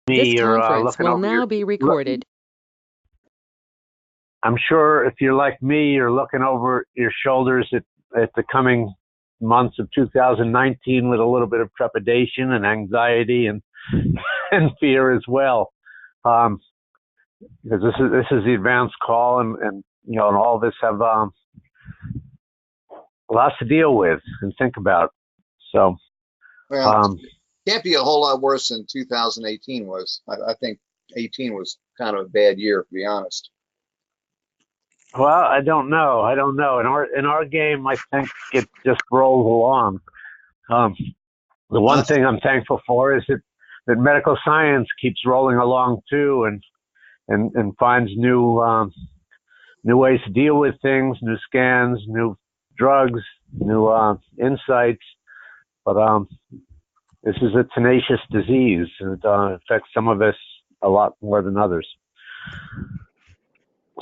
This you're conference looking will over now be recorded. I'm sure if you're like me, you're looking over your shoulders at the coming months of 2019 with a little bit of trepidation and anxiety and and fear as well, because this is the advanced call, and you know, and all of us have lots to deal with and think about. So, Well, can't be a whole lot worse than 2018 was. I think 18 was kind of a bad year, to be honest. well, I don't know. In our game, I think it just rolls along. The one thing I'm thankful for is that medical science keeps rolling along too, and finds new ways to deal with things, new scans, new drugs, new insights. But this is a tenacious disease, and it affects some of us a lot more than others.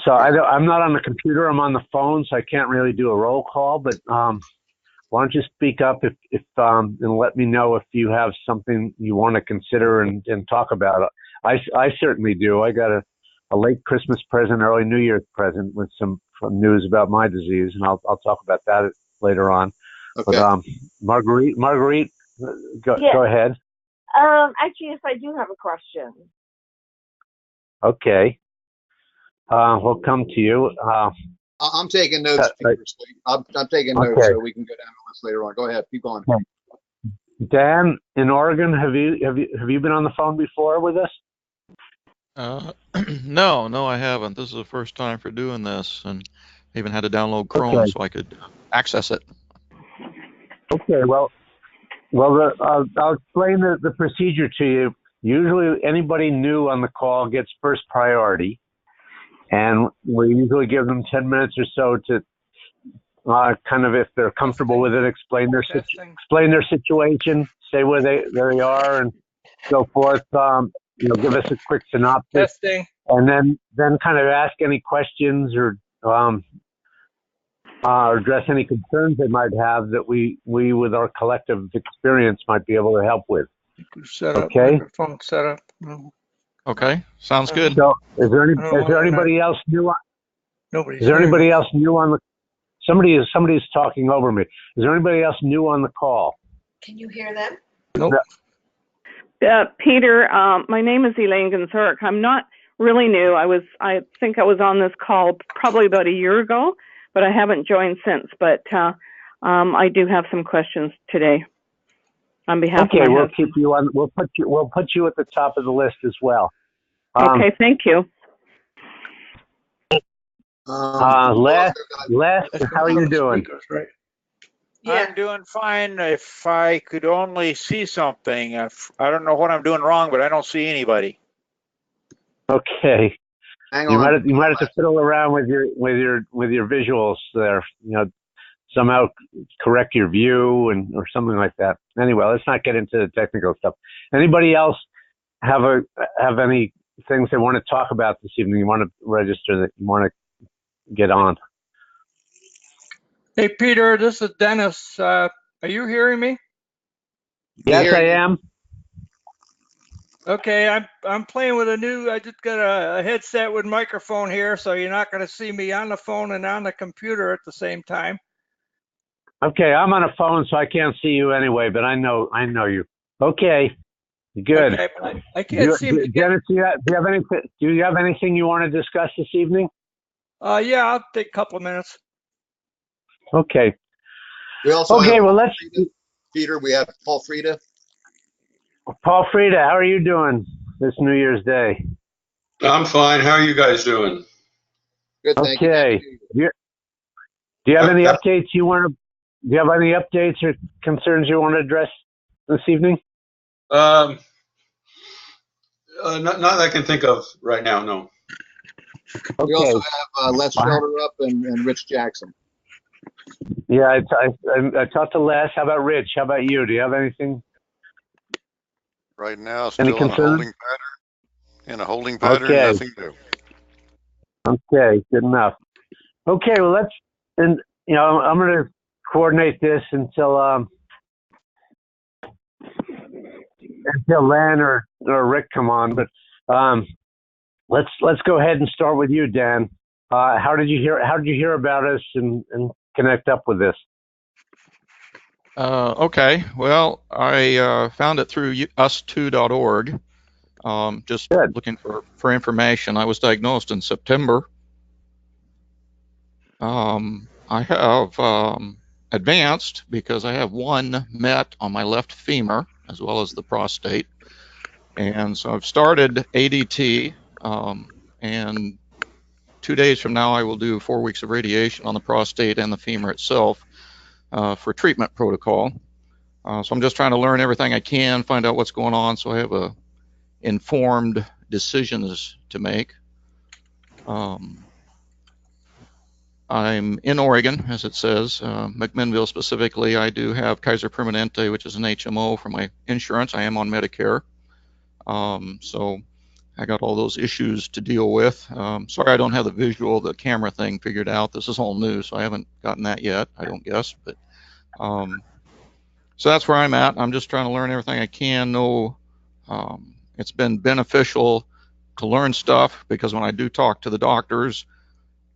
So I'm not on the computer. I'm on the phone, so I can't really do a roll call. But why don't you speak up if and let me know if you have something you want to consider and talk about. I certainly do. I got a late Christmas present, early New Year's present with some news about my disease, and I'll talk about that later on. Okay. But Marguerite, go ahead. Actually, yes, I do have a question. Okay. We'll come to you. I'm taking notes, Peter. I'm taking notes so we can go down the list later on. Go ahead, keep going. Dan, in Oregon, have you been on the phone before with us? No, I haven't. This is the first time for doing this, and I even had to download Chrome so I could access it. Okay, well, I'll explain the procedure to you. Usually, anybody new on the call gets first priority, and we usually give them 10 minutes or so to kind of, if they're comfortable with it, explain their situation, say where they are, and so forth. Give us a quick synopsis, and then kind of ask any questions or address any concerns they might have that we with our collective experience might be able to help with. Microphone setup. Okay, sounds good. So, is there anybody else new? Is there anybody else new on the? Somebody's talking over me. Is there anybody else new on the call? Can you hear them? Nope. Peter, my name is Elaine Gonzurek. I'm not really new. I think I was on this call probably about a year ago, but I haven't joined since. But I do have some questions today on behalf of my husband. We'll keep you on. We'll put you at the top of the list as well. Okay, thank you. Les, how are you doing? Yeah. I'm doing fine. If I could only see something. I don't know what I'm doing wrong, but I don't see anybody. Okay. Hang you on. might have to fiddle around with your visuals there. Somehow correct your view or something like that. Anyway, let's not get into the technical stuff. Anybody else have any things they want to talk about this evening? You want to register that you want to get on? Hey, Peter, this is Dennis. Are you hearing me? Yes, I am. Okay, I'm playing with I just got a headset with microphone here, so you're not going to see me on the phone and on the computer at the same time. Okay, I'm on a phone, so I can't see you anyway, but I know you. Okay, good. Okay, I can't see him. Dennis, do you have anything you want to discuss this evening? Yeah, I'll take a couple of minutes. Okay. We also have let's. Peter, we have Paul Frieda. Paul Frieda, how are you doing this New Year's Day? I'm fine. How are you guys doing? Good, thank you. Okay. Do you have any updates you want to? Do you have any updates or concerns you want to address this evening? Not that I can think of right now. No. Okay. We also have Les Shelter up and Rich Jackson. Yeah, I talked to Les. How about Rich? How about you? Do you have anything? Right now, still in a holding pattern. Okay. Nothing new. Okay, good enough. Okay, well I'm going to coordinate this until until Len or Rick come on. But let's go ahead and start with you, Dan. How did you hear about us and connect up with this? Okay. Well, I found it through us2.org. Just Good. looking for information. I was diagnosed in September. I have advanced because I have one met on my left femur as well as the prostate. And so I've started ADT, and 2 days from now I will do 4 weeks of radiation on the prostate and the femur itself for treatment protocol. So I'm just trying to learn everything I can, find out what's going on, so I have a informed decisions to make. I'm in Oregon, as it says, McMinnville specifically. I do have Kaiser Permanente, which is an HMO for my insurance. I am on Medicare. So I got all those issues to deal with. Sorry I don't have the visual, the camera thing figured out. This is all new, so I haven't gotten that yet, I don't guess. But so that's where I'm at. I'm just trying to learn everything I can. Know it's been beneficial to learn stuff, because when I do talk to the doctors,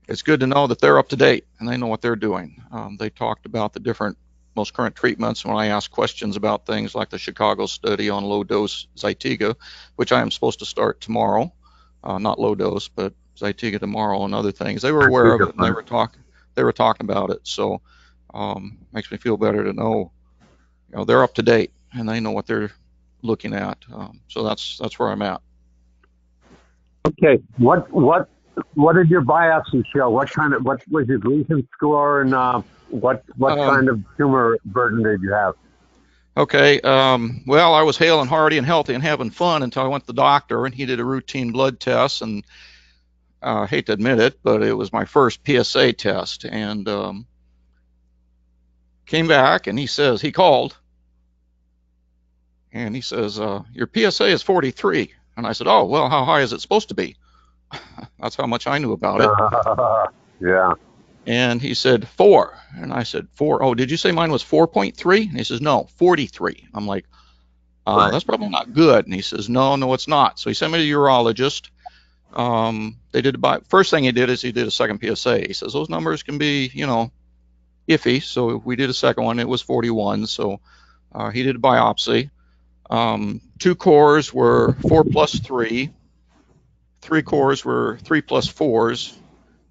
it's good to know that they're up to date and they know what they're doing. They talked about the different most current treatments when I asked questions about things like the Chicago study on low dose Zytiga, which I am supposed to start tomorrow. Not low dose, but Zytiga tomorrow, and other things. They were aware of it and they were talking about it. So makes me feel better to know, they're up to date and they know what they're looking at. So that's where I'm at. Okay. What did your biopsy show? What was your Gleason score, and what kind of tumor burden did you have? Okay. Well, I was hale and hearty and healthy and having fun until I went to the doctor, and he did a routine blood test, and I hate to admit it, but it was my first PSA test, and came back, and he called, and he says, your PSA is 43. And I said, oh, well, how high is it supposed to be? That's how much I knew about it. Yeah. And he said 4. And I said 4. Oh, did you say mine was 4.3? And he says, no, 43. I'm like, that's probably not good. And he says, no, it's not. So he sent me to the urologist. They did first thing he did is he did a second PSA. He says those numbers can be, iffy. So we did a second one. It was 41. So he did a biopsy. 2 cores were 4 plus 3. 3 cores were 3 plus 4s,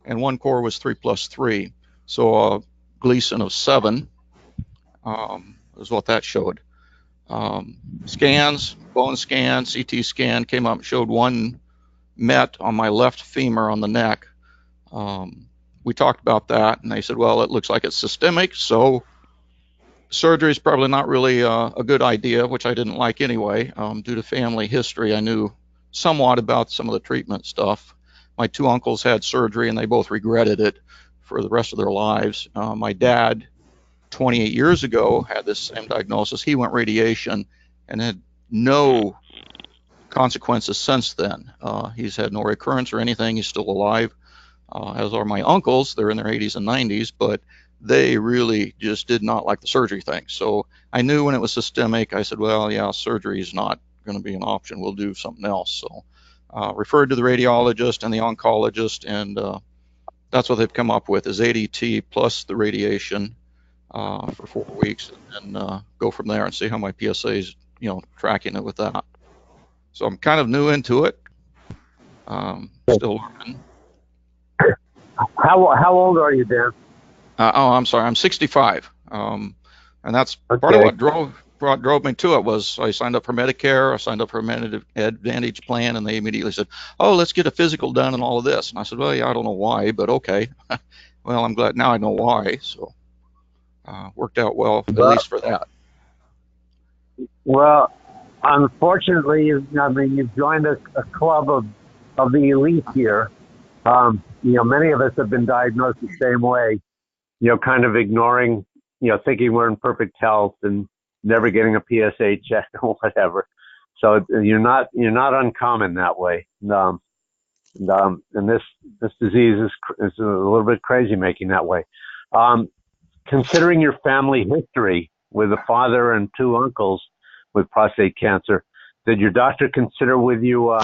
and 1 core was 3 plus 3. So a Gleason of 7 is what that showed. Scans, bone scan, CT scan came up and showed 1 met on my left femur on the neck. We talked about that, and they said, well, it looks like it's systemic, so surgery is probably not really a good idea, which I didn't like anyway. Due to family history, I knew somewhat about some of the treatment stuff. My 2 uncles had surgery and they both regretted it for the rest of their lives. My dad, 28 years ago, had this same diagnosis. He went radiation and had no consequences since then. He's had no recurrence or anything. He's still alive, as are my uncles. They're in their 80s and 90s, but they really just did not like the surgery thing. So I knew when it was systemic, I said, well, yeah, surgery is not going to be an option. We'll do something else. So referred to the radiologist and the oncologist, and that's what they've come up with is ADT plus the radiation for 4 weeks, and go from there and see how my PSA is, tracking it with that. So I'm kind of new into it. Still learning. How old are you, Dan? I'm sorry, I'm 65. And that's part of what drove me to it was I signed up for Medicare, I signed up for a Medicare Advantage plan, and they immediately said, oh, let's get a physical done and all of this. And I said, well, yeah, I don't know why, but okay. Well, I'm glad now I know why. So worked out well, at least for that. Well, unfortunately, you've joined a club of the elite here. Many of us have been diagnosed the same way, kind of ignoring, thinking we're in perfect health and never getting a PSA check or whatever. So you're not uncommon that way. And this disease is a little bit crazy making that way. Considering your family history with a father and 2 uncles, with prostate cancer. Did your doctor consider with you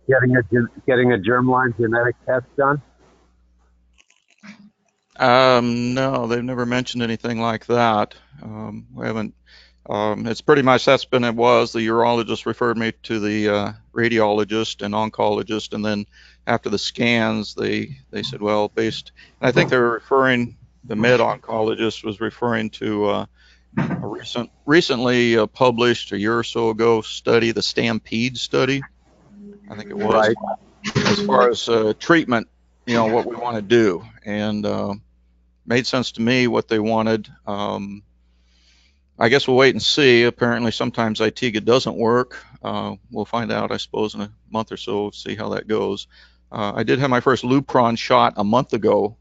getting a germline genetic test done? No, they've never mentioned anything like that. We haven't. It's pretty much the urologist referred me to the radiologist and oncologist, and then after the scans, they said, well, and I think they were referring, the med oncologist was referring to a recently published a year or so ago study, the Stampede study, I think it was, Right. as far as treatment, what we want to do, and made sense to me what they wanted. I guess we'll wait and see. Apparently, sometimes Zytiga doesn't work. We'll find out, I suppose, in a month or so, see how that goes. I did have my first Lupron shot a month ago,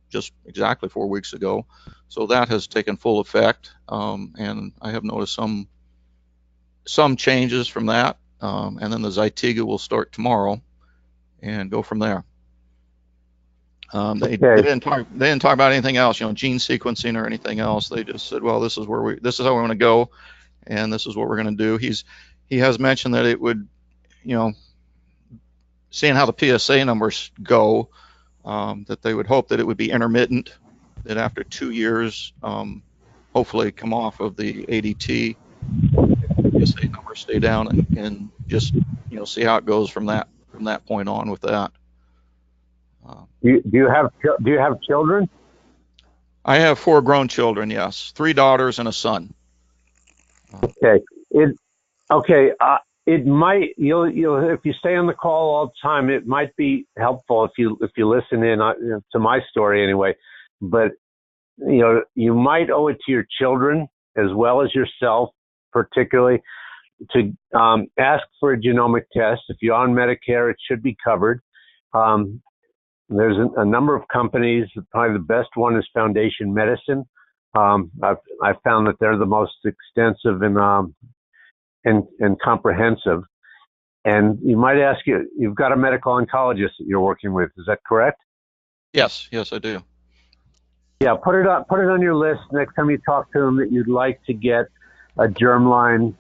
just exactly 4 weeks ago. So that has taken full effect, and I have noticed some changes from that. And then the Zytiga will start tomorrow and go from there. They didn't talk about anything else, gene sequencing or anything else. They just said, well, this is how we want to go, and this is what we're going to do. He has mentioned that it would, seeing how the PSA numbers go, that they would hope that it would be intermittent, that after 2 years, hopefully come off of the ADT, PSA numbers stay down, and just see how it goes from that point on with that. Do you have children? I have 4 grown children. Yes, 3 daughters and a son. Okay. It might, if you stay on the call all the time, it might be helpful if you listen in to my story anyway. But you might owe it to your children as well as yourself, particularly, to ask for a genomic test. If you're on Medicare, it should be covered. There's a number of companies. Probably the best one is Foundation Medicine. I've found that they're the most extensive and comprehensive. And you might ask, you've got a medical oncologist that you're working with. Is that correct? Yes, I do. Yeah, put it on your list next time you talk to them that you'd like to get a germline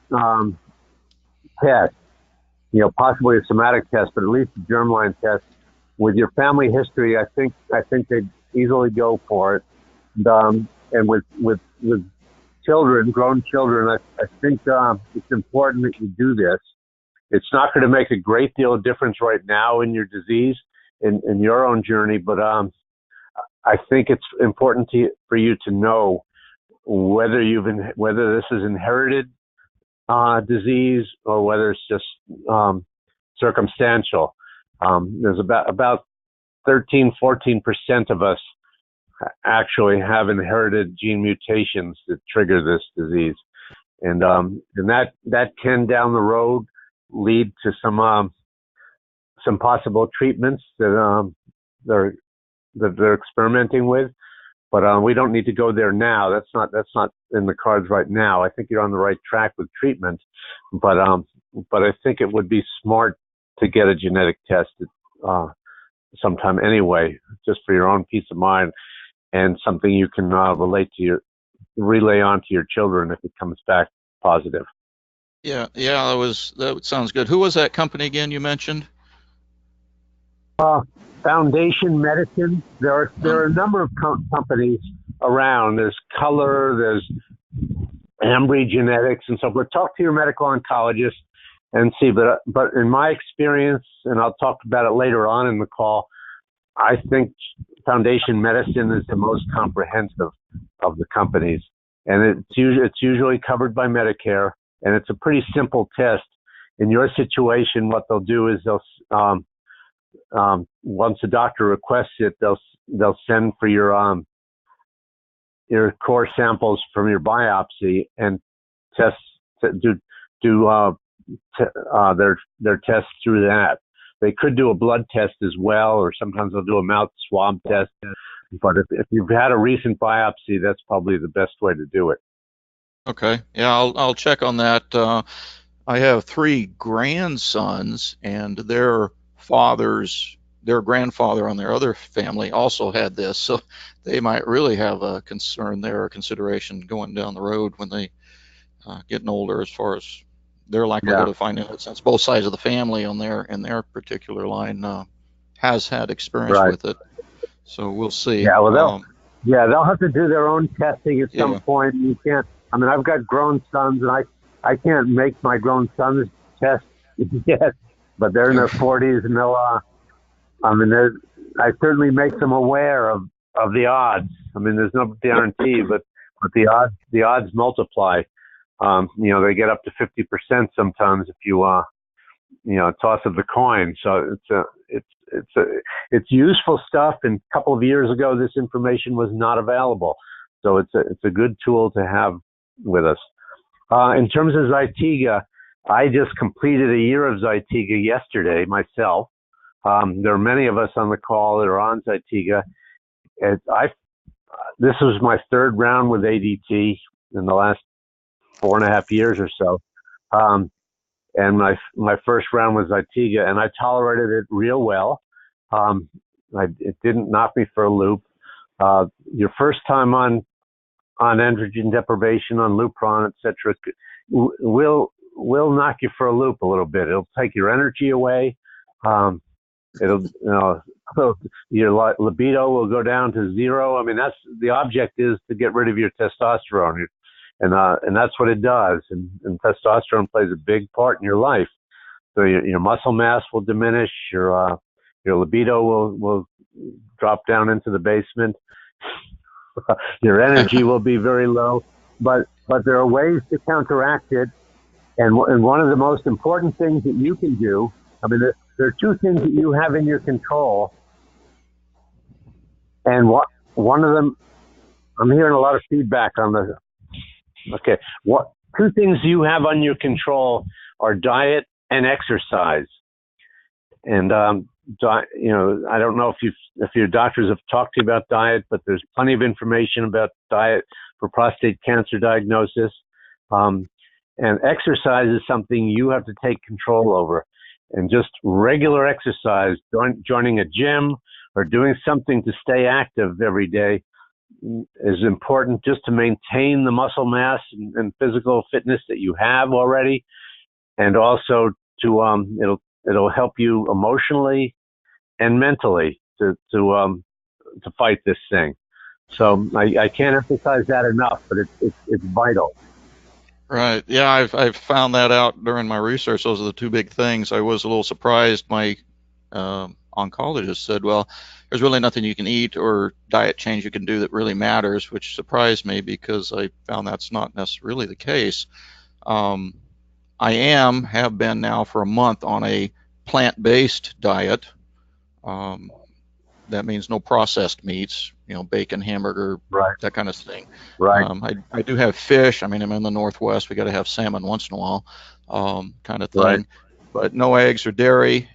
test. Possibly a somatic test, but at least a germline test. With your family history, I think they'd easily go for it. And with children, grown children, I think it's important that you do this. It's not going to make a great deal of difference right now in your disease, in your own journey, but I think it's important for you to know whether this is inherited disease or whether it's just circumstantial. There's about 13-14% of us actually have inherited gene mutations that trigger this disease, and that can down the road lead to some possible treatments that they're experimenting with. But we don't need to go there now. That's not in the cards right now. I think you're on the right track with treatment, but I think it would be smart to get a genetic test sometime anyway, just for your own peace of mind and something you can relay on to your children if it comes back positive. Yeah, that sounds good. Who was that company again you mentioned? Foundation Medicine. There are a number of companies around. There's Color, there's Ambry Genetics, and so forth. Talk to your medical oncologist and see. But in my experience, and I'll talk about it later on in the call, I think Foundation Medicine is the most comprehensive of the companies, and it's usually covered by Medicare, and it's a pretty simple test. In your situation, what they'll do is they'll once the doctor requests it, they'll send for your core samples from your biopsy and do their tests through that. They could do a blood test as well, or sometimes they'll do a mouth swab test. But if you've had a recent biopsy, that's probably the best way to do it. Okay, yeah, I'll check on that. I have 3 grandsons, and their grandfather on their other family also had this, so they might really have a concern there, or consideration going down the road when they getting older as far as their likelihood of finding it, since both sides of the family in their particular line has had experience with it. So we'll see. Yeah, well, they'll have to do their own testing at some point. You can't. I mean, I've got grown sons, and I can't make my grown sons test yet, but they're in their 40s, and they'll. I mean, I certainly make them aware of the odds. I mean, there's no guarantee, but the odds multiply. They get up to 50% sometimes if you toss of the coin. So it's useful stuff. And a couple of years ago, this information was not available. So it's a good tool to have with us. In terms of Zytiga, I just completed a year of Zytiga yesterday myself. There are many of us on the call that are on Zytiga. This was my third round with ADT in the last 4.5 years or so. And my first round was Zytiga, and I tolerated it real well. It didn't knock me for a loop. Your first time on androgen deprivation, on Lupron, etc., will knock you for a loop a little bit. It'll take your energy away. Your libido will go down to zero. I mean, that's the object, is to get rid of your testosterone, and that's what it does. And testosterone plays a big part in your life. So your muscle mass will diminish. Your libido will drop down into the basement. Your energy will be very low. But there are ways to counteract it. And one of the most important things that you can do, I mean, there are two things that you have in your control. And one of them, I'm hearing a lot of feedback on the, okay. Two things you have on your control are diet and exercise. And, I don't know if your doctors have talked to you about diet, but there's plenty of information about diet for prostate cancer diagnosis. And exercise is something you have to take control over. And just regular exercise, joining a gym or doing something to stay active every day is important, just to maintain the muscle mass and physical fitness that you have already. And also to, it'll help you emotionally and mentally to fight this thing. So I can't emphasize that enough, but it's vital. Right. Yeah, I've found that out during my research. Those are the two big things. I was a little surprised. My oncologist said, well, there's really nothing you can eat or diet change you can do that really matters, which surprised me because I found that's not necessarily the case. I have been now for a month on a plant-based diet. That means no processed meats, bacon, hamburger, that kind of thing. Right. I do have fish. I mean, I'm in the Northwest. We got to have salmon once in a while, kind of thing. Right. But no eggs or dairy.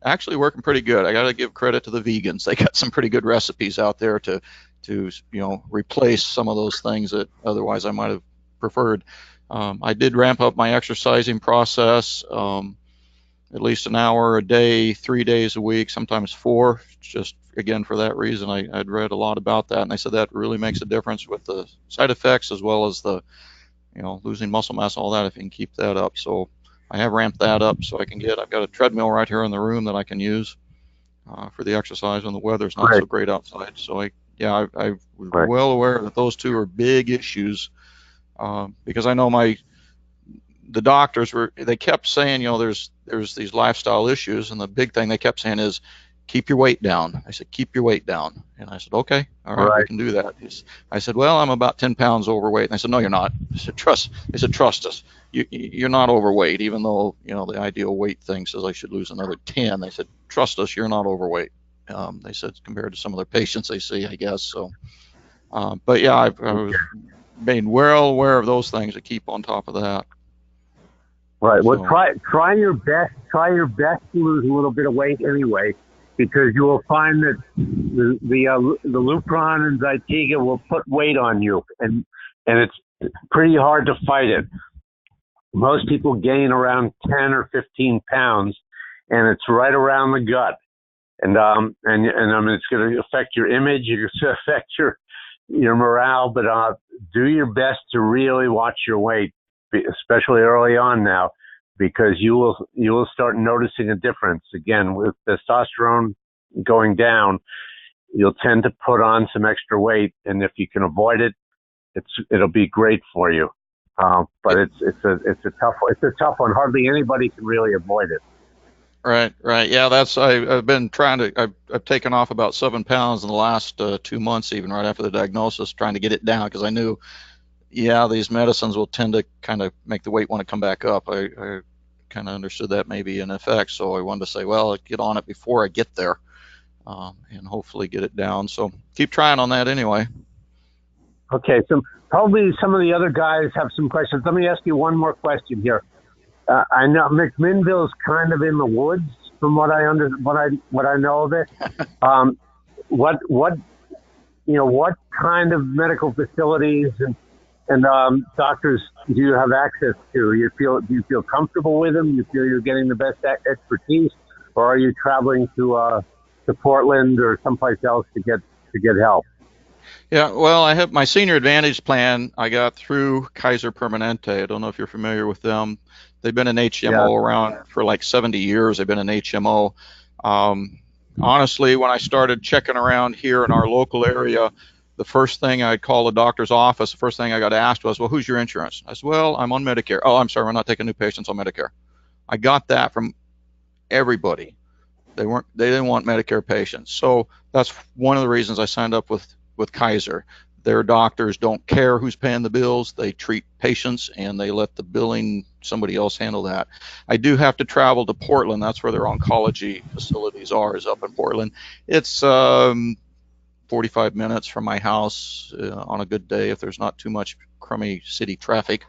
Actually working pretty good. I got to give credit to the vegans. They got some pretty good recipes out there to replace some of those things that otherwise I might have preferred. I did ramp up my exercising process. At least an hour a day, 3 days a week, sometimes 4, just again for that reason. I'd read a lot about that, and they said that really makes a difference with the side effects as well as the losing muscle mass, all that, if you can keep that up. So I have ramped that up so I've got a treadmill right here in the room that I can use for the exercise when the weather's not so great outside. So I was well aware that those two are big issues because I know the doctors they kept saying, there's these lifestyle issues, and the big thing they kept saying is keep your weight down. I said, keep your weight down. And I said, okay, all right, we can do that. I said, well, I'm about 10 pounds overweight. And I said, no, you're not. They said, trust us. You're not overweight, even though, the ideal weight thing says I should lose another 10. They said, trust us, you're not overweight. They said, compared to some of their patients they see, I guess. So, but yeah, I was made well aware of those things to keep on top of that. Right. Well, try your best. Try your best to lose a little bit of weight anyway, because you will find that the Lupron and Zytiga will put weight on you, and it's pretty hard to fight it. Most people gain around 10 or 15 pounds, and it's right around the gut, and I mean it's going to affect your image. It's going to affect your morale. But do your best to really watch your weight. especially early on now, because you will start noticing a difference. Again, with testosterone going down, you'll tend to put on some extra weight, and if you can avoid it, it'll be great for you. But it's a tough one. Hardly anybody can really avoid it. Right. Yeah, I've been trying to, I've taken off about 7 pounds in the last 2 months, even right after the diagnosis, trying to get it down, because I knew, these medicines will tend to kind of make the weight want to come back up. I kind of understood that may be an effect, so I wanted to say, well, get on it before I get there, and hopefully get it down. So keep trying on that anyway. Okay, so probably some of the other guys have some questions. Let me ask you one more question here. I know McMinnville's kind of in the woods, from what I know of it. What kind of medical facilities and doctors do you have access to? Do you feel comfortable with them? You feel you're getting the best expertise, or are you traveling to Portland or someplace else to get help? Yeah, well, I have my Senior Advantage plan I got through Kaiser Permanente. I don't know if you're familiar with them. They've been an HMO around for like 70 years. They've been an HMO. Honestly, when I started checking around here in our local area, the first thing I'd call the doctor's office, the first thing I got asked was, well, who's your insurance? I said, well, I'm on Medicare. Oh, I'm sorry, we're not taking new patients on Medicare. I got that from everybody. They didn't want Medicare patients. So that's one of the reasons I signed up with Kaiser. Their doctors don't care who's paying the bills. They treat patients and they let the billing, somebody else handle that. I do have to travel to Portland. That's where their oncology facilities are, is up in Portland. It's 45 minutes from my house on a good day if there's not too much crummy city traffic.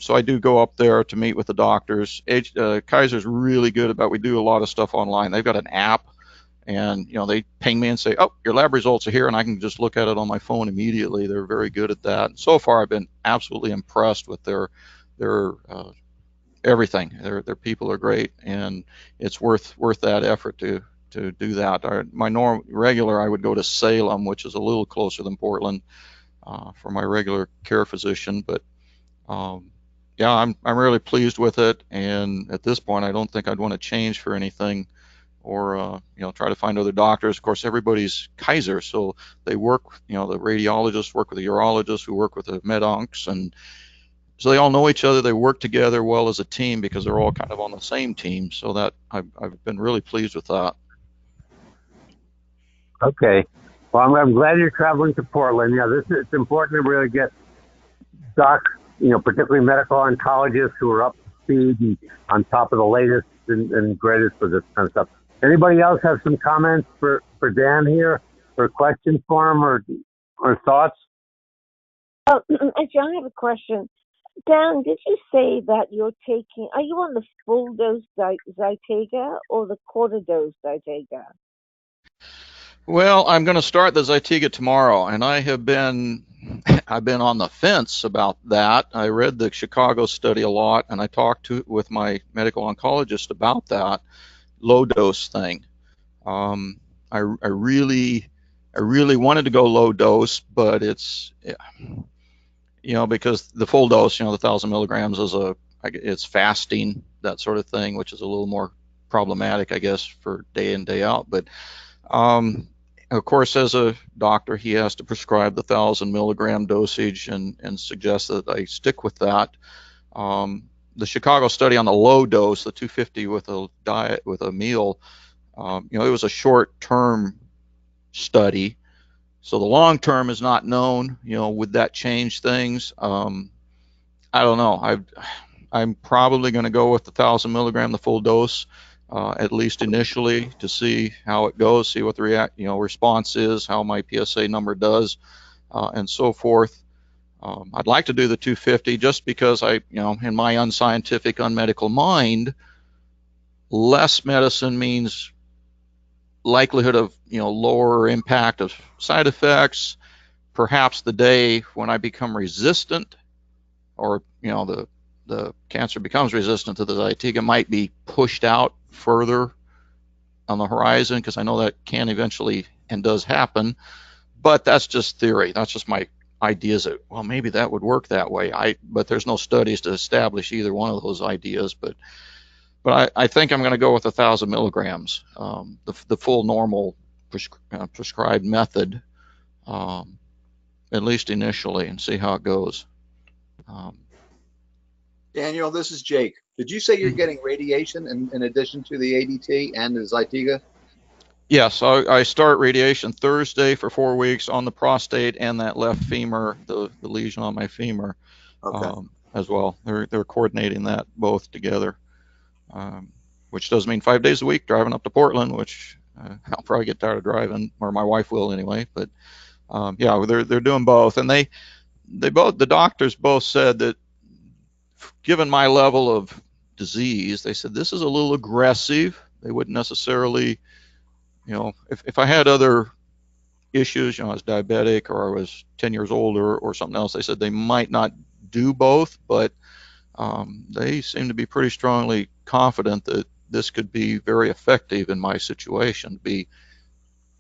So I do go up there to meet with the doctors. Kaiser's really good about, we do a lot of stuff online. They've got an app, and they ping me and say, oh, your lab results are here, and I can just look at it on my phone immediately. They're very good at that. And so far, I've been absolutely impressed with their everything. Their people are great, and it's worth that effort to do that. My regular, I would go to Salem, which is a little closer than Portland, for my regular care physician. But yeah, I'm really pleased with it, and at this point, I don't think I'd want to change for anything, or try to find other doctors. Of course, everybody's Kaiser, so they work. The radiologists work with the urologists, who work with the med oncs, and so they all know each other. They work together well as a team because they're all kind of on the same team. So that I've been really pleased with that. Okay, well, I'm glad you're traveling to Portland. Yeah, it's important to really get docs, particularly medical oncologists who are up to speed and on top of the latest and greatest for this kind of stuff. Anybody else have some comments for Dan here, or questions for him, or thoughts? Oh, actually, I have a question. Dan, did you say that are you on the full dose Zytiga or the quarter dose Zytiga? Well, I'm going to start the Zytiga tomorrow, and I've been on the fence about that. I read the Chicago study a lot, and I talked with my medical oncologist about that low dose thing. I really wanted to go low dose, but it's because the full dose, the 1,000 milligrams it's fasting, that sort of thing, which is a little more problematic, I guess, for day in, day out. But of course, as a doctor, he has to prescribe the 1,000 milligram dosage and suggest that I stick with that. The Chicago study on the low dose, the 250 with a diet, with a meal, it was a short-term study. So the long term is not known. Would that change things? I don't know. I'm probably going to go with the 1,000 milligram, the full dose, at least initially, to see how it goes, see what the response is, how my PSA number does, and so forth. I'd like to do the 250 just because in my unscientific, unmedical mind, less medicine means likelihood of lower impact of side effects. Perhaps the day when I become resistant, or the cancer becomes resistant to the Zytiga, might be pushed out further on the horizon, because I know that can eventually and does happen. But that's just theory. That's just my ideas that, well, maybe that would work that way. But there's no studies to establish either one of those ideas. But I think I'm going to go with 1,000 milligrams, the full normal prescribed method, at least initially, and see how it goes. Daniel, this is Jake. Did you say you're getting radiation in addition to the ADT and the Zytiga? Yes, I start radiation Thursday for 4 weeks on the prostate and that left femur, the lesion on my femur, as well. They're coordinating that both together, which does mean 5 days a week driving up to Portland, which I'll probably get tired of driving, or my wife will anyway. But yeah, they're doing both, and the doctors both said that given my level of disease, they said this is a little aggressive. They wouldn't necessarily, if I had other issues, I was diabetic or I was 10 years older or something else, they said they might not do both, but they seem to be pretty strongly confident that this could be very effective in my situation, be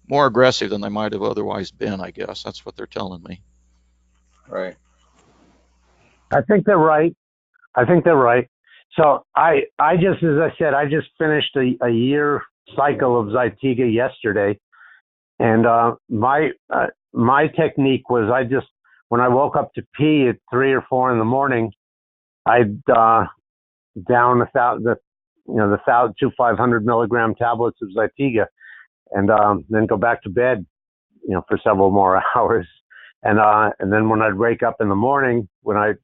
more aggressive than they might have otherwise been, I guess. That's what they're telling me. Right. I think they're right. So I just, as I said, I just finished a year cycle of Zytiga yesterday, and my technique was when I woke up to pee at 3 or 4 in the morning, I'd down the 500 milligram tablets of Zytiga, and then go back to bed, for several more hours, and then when I'd wake up in the morning, when I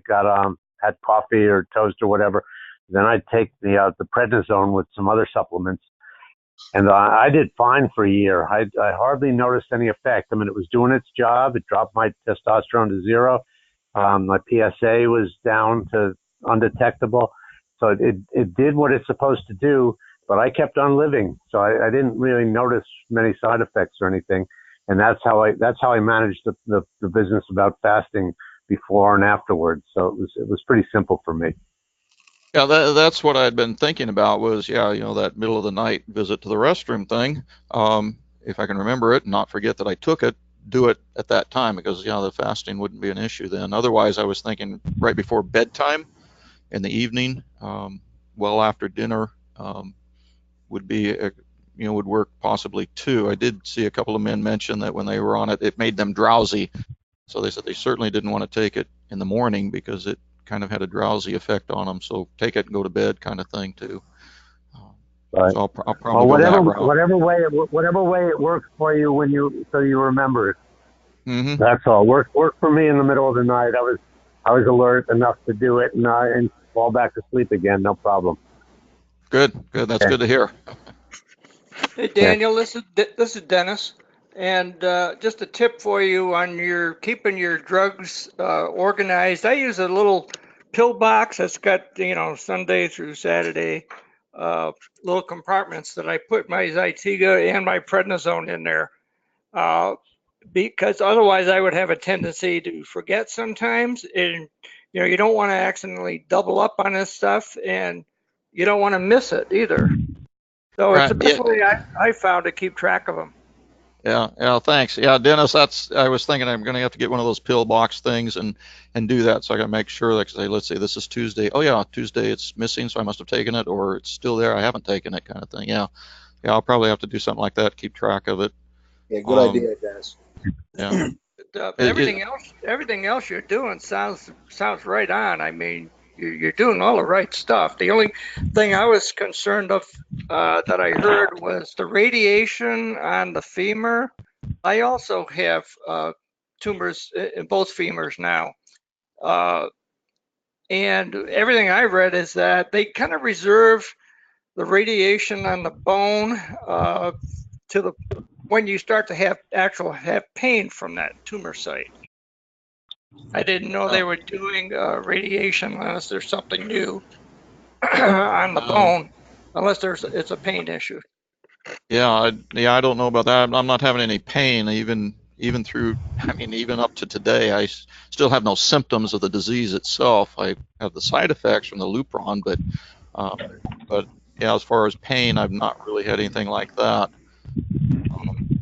got had coffee or toast or whatever, then I'd take the prednisone with some other supplements, and I did fine for a year. I hardly noticed any effect. I mean, it was doing its job. It dropped my testosterone to 0. My PSA was down to undetectable. So it did what it's supposed to do, but I kept on living. So I didn't really notice many side effects or anything. And that's how I managed the business about fasting before and afterwards. So it was pretty simple for me. Yeah, that's what I'd been thinking about was, that middle of the night visit to the restroom thing. If I can remember it and not forget that I took it, do it at that time, because, the fasting wouldn't be an issue then. Otherwise, I was thinking right before bedtime in the evening, well after dinner, would work possibly too. I did see a couple of men mention that when they were on it, it made them drowsy. So they said they certainly didn't want to take it in the morning because it kind of had a drowsy effect on them. So take it and go to bed kind of thing too. Right. So I'll probably go that route. Whatever way it works for you so you remember it. Mm-hmm. That's all. Work for me in the middle of the night. I was alert enough to do it and fall back to sleep again. No problem. Good. That's good to hear. Hey Daniel, this is Dennis, and just a tip for you on keeping your drugs organized. I use a little pill box that's got Sunday through Saturday little compartments that I put my Zytiga and my prednisone in there, because otherwise I would have a tendency to forget sometimes, and you don't want to accidentally double up on this stuff, and you don't want to miss it either. So it's the best way I found to keep track of them. Yeah, thanks. Yeah, Dennis, I was thinking I'm going to have to get one of those pill box things and do that. So I got to make sure, like, let's say this is Tuesday. Oh yeah, Tuesday it's missing, so I must have taken it, or it's still there, I haven't taken it, kind of thing. Yeah, I'll probably have to do something like that, keep track of it. Yeah, good idea, Dennis. Yeah. Everything else you're doing sounds right on. I mean, you're doing all the right stuff. The only thing I was concerned of that I heard was the radiation on the femur. I also have tumors in both femurs now. And everything I read is that they kind of reserve the radiation on the bone to when you start to have pain from that tumor site. I didn't know they were doing radiation unless there's something new on the bone, unless it's a pain issue. Yeah, I don't know about that. I'm not having any pain even up to today. I still have no symptoms of the disease itself. I have the side effects from the Lupron, but yeah, as far as pain, I've not really had anything like that.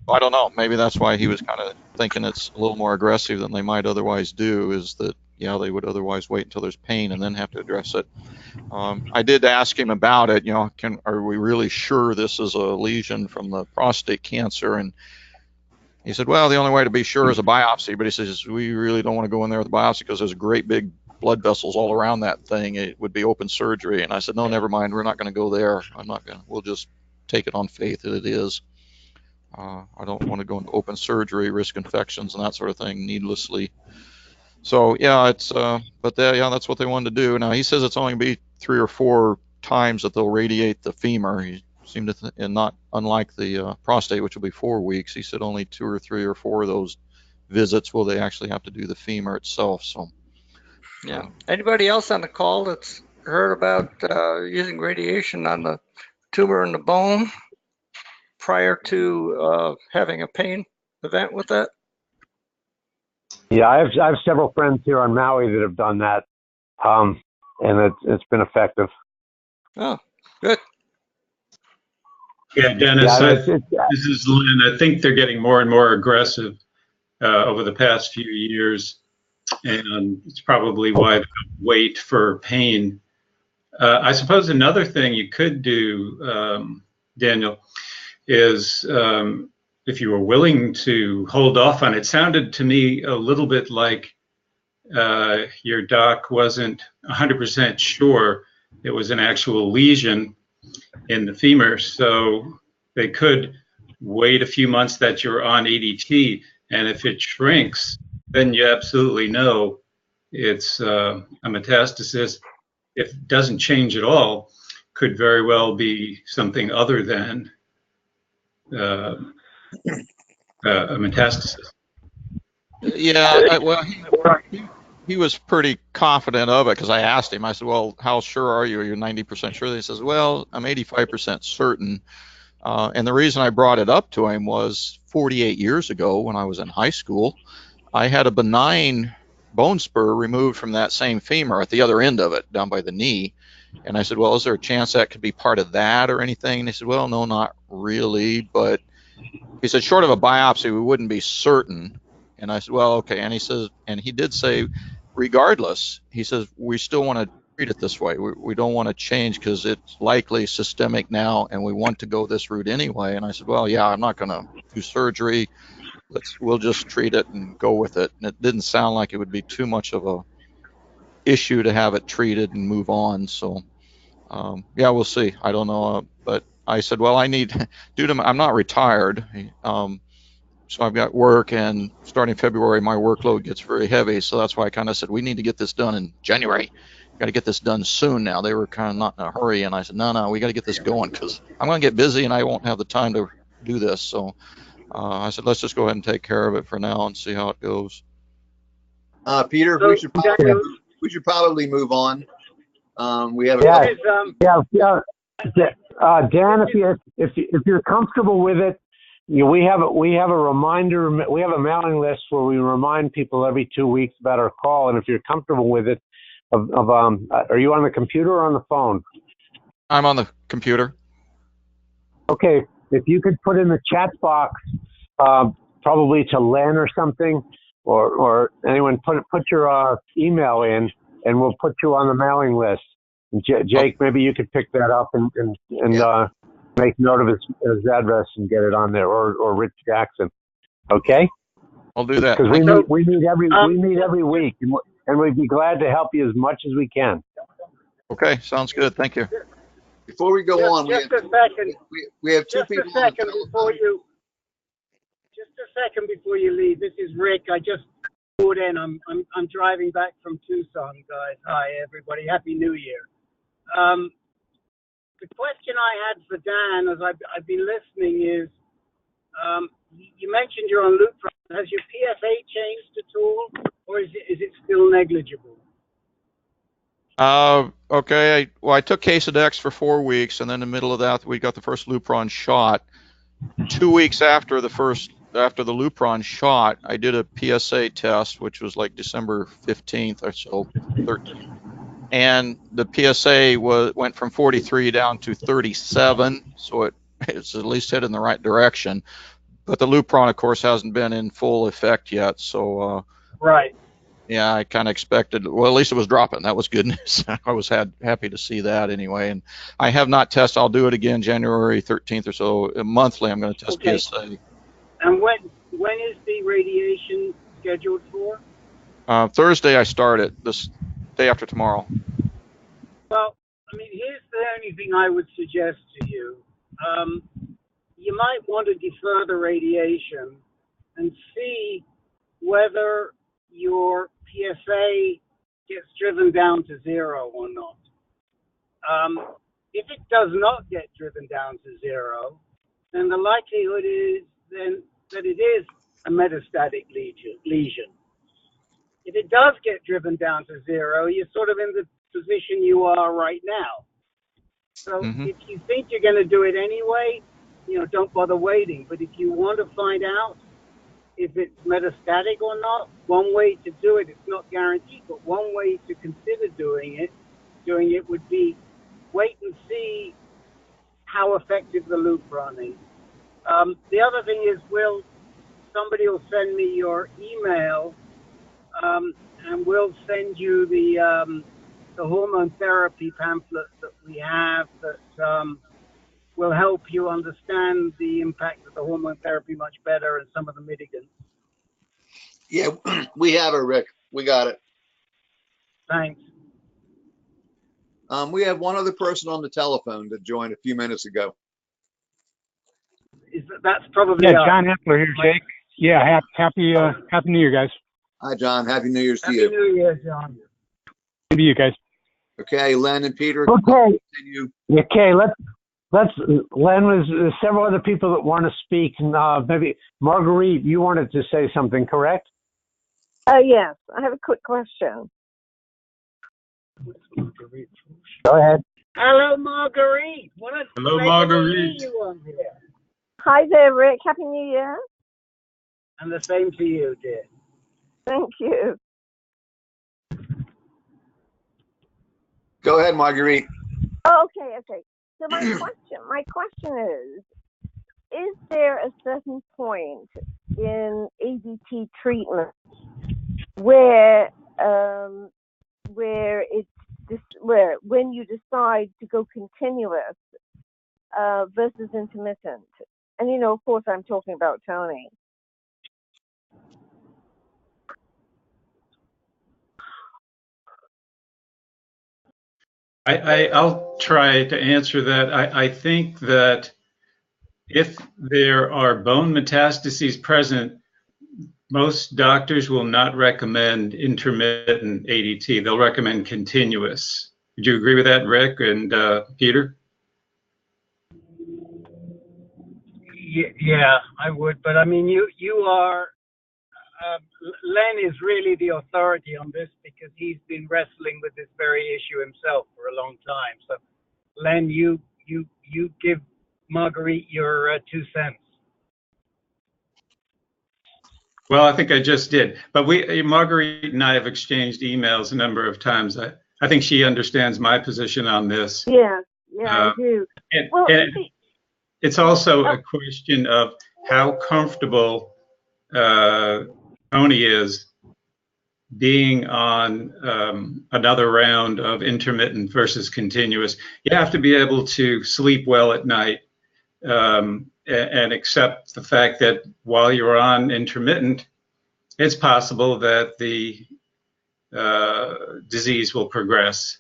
I don't know. Maybe that's why he was kind of thinking it's a little more aggressive than they might otherwise do, is that, yeah, they would otherwise wait until there's pain and then have to address it. I did ask him about it, are we really sure this is a lesion from the prostate cancer? And he said, well, the only way to be sure is a biopsy, but he says, we really don't want to go in there with a biopsy because there's great big blood vessels all around that thing. It would be open surgery. And I said, no, never mind. We're not going to go there. We'll just take it on faith that it is. I don't want to go into open surgery, risk infections and that sort of thing needlessly. So yeah, that's what they wanted to do. Now he says it's only going to be 3 or 4 times that they'll radiate the femur. He seemed to, and not unlike the prostate, which will be 4 weeks. He said only 2 or 3 or 4 of those visits will they actually have to do the femur itself. So yeah. Anybody else on the call that's heard about using radiation on the tumor in the bone prior to having a pain event with that? Yeah, I have several friends here on Maui that have done that, and it's been effective. Oh, good. Yeah, Dennis, this is Lynn. I think they're getting more and more aggressive over the past few years, and it's probably why they wait for pain. I suppose another thing you could do, Daniel, is if you were willing to hold off on it. Sounded to me a little bit like your doc wasn't 100% sure it was an actual lesion in the femur, so they could wait a few months that you're on ADT, and if it shrinks, then you absolutely know it's a metastasis. If it doesn't change at all, could very well be something other than a metastasis. Yeah, well, he was pretty confident of it because I asked him. I said, well, how sure are you? Are you 90% sure? He says, well, I'm 85% certain. And the reason I brought it up to him was 48 years ago when I was in high school, I had a benign bone spur removed from that same femur at the other end of it, down by the knee. And I said, well, is there a chance that could be part of that or anything? And he said, well, no, not really. But he said, short of a biopsy, we wouldn't be certain. And I said, well, okay. And he says, and he did say, regardless, he says, we still want to treat it this way. We don't want to change because it's likely systemic now, and we want to go this route anyway. And I said, well, yeah, I'm not going to do surgery. We'll just treat it and go with it. And it didn't sound like it would be too much of a issue to have it treated and move on. So, yeah, we'll see. I don't know. But I said, well, I need, I'm not retired. So I've got work, and starting February, my workload gets very heavy. So that's why I kind of said, we need to get this done in January. Got to get this done soon now. They were kind of not in a hurry. And I said, no, we got to get this going because I'm going to get busy and I won't have the time to do this. So I said, let's just go ahead and take care of it for now and see how it goes. Peter, we should probably move on. We have Dan, if you're comfortable with it, we have a reminder. We have a mailing list where we remind people every 2 weeks about our call. And if you're comfortable with it, are you on the computer or on the phone? I'm on the computer. Okay, if you could put in the chat box, probably to Len or something, or anyone, put your email in, and we'll put you on the mailing list. And Jake, maybe you could pick that up and make note of his address and get it on there, or Rich Jackson. Okay? I'll do that. Because we meet every week, and we'd be glad to help you as much as we can. Okay, sounds good. Thank you. Before we go on, we have two people. Just a second before you leave. This is Rick. I just pulled in. I'm driving back from Tucson, guys. Hi, everybody. Happy New Year. The question I had for Dan, as I've been listening, is you mentioned you're on Lupron. Has your PSA changed at all, or is it still negligible? Okay. I took Casodex for 4 weeks, and then in the middle of that, we got the first Lupron shot. 2 weeks after the Lupron shot, I did a PSA test, which was like December 15th or so, 13th. And the PSA went from 43 down to 37, so it's at least headed in the right direction. But the Lupron, of course, hasn't been in full effect yet. So, Right. yeah, I kind of expected, well, at least it was dropping. That was good news. I was happy to see that anyway. And I have not tested. I'll do it again January 13th or so. Monthly, I'm going to test PSA. And when is the radiation scheduled for? Thursday, I start it, this day after tomorrow. Well, I mean, here's the only thing I would suggest to you. You might want to defer the radiation and see whether your PSA gets driven down to 0 or not. If it does not get driven down to 0, then the likelihood is then that it is a metastatic lesion. If it does get driven down to 0, you're sort of in the position you are right now. So if you think you're going to do it anyway, don't bother waiting. But if you want to find out if it's metastatic or not, one way to do it, it's not guaranteed, but one way to consider doing it would be wait and see how effective the Lupron is. The other thing is, somebody will send me your email, and we'll send you the hormone therapy pamphlet that we have that will help you understand the impact of the hormone therapy much better and some of the mitigants. Yeah, we have it, Rick. We got it. Thanks. We have one other person on the telephone that joined a few minutes ago. That's probably John Hepler here, Jake. Yeah, happy New Year, guys. Hi, John. Happy New Year's to you. Happy New Year, John. Same to you guys. Okay, Len and Peter. Okay. Continue. Okay, let's Len, there's several other people that want to speak. Maybe Marguerite, you wanted to say something, correct? Yes, I have a quick question. Go ahead. Hello, Marguerite. Hello, Marguerite. You on here. Hi there, Rick. Happy New Year. And the same to you, dear. Thank you. Go ahead, Marguerite. Oh, okay. So my question is there a certain point in ADT treatment where when you decide to go continuous versus intermittent? And of course, I'm talking about Tony. I'll try to answer that. I think that if there are bone metastases present, most doctors will not recommend intermittent ADT. They'll recommend continuous. Would you agree with that, Rick and Peter? Yeah, I would. But I mean, you are, Len is really the authority on this because he's been wrestling with this very issue himself for a long time. So, Len, you give Marguerite your 2 cents. Well, I think I just did. But Marguerite and I have exchanged emails a number of times. I think she understands my position on this. Yeah, I do. And it's also a question of how comfortable Tony is being on another round of intermittent versus continuous. You have to be able to sleep well at night and accept the fact that while you're on intermittent, it's possible that the disease will progress.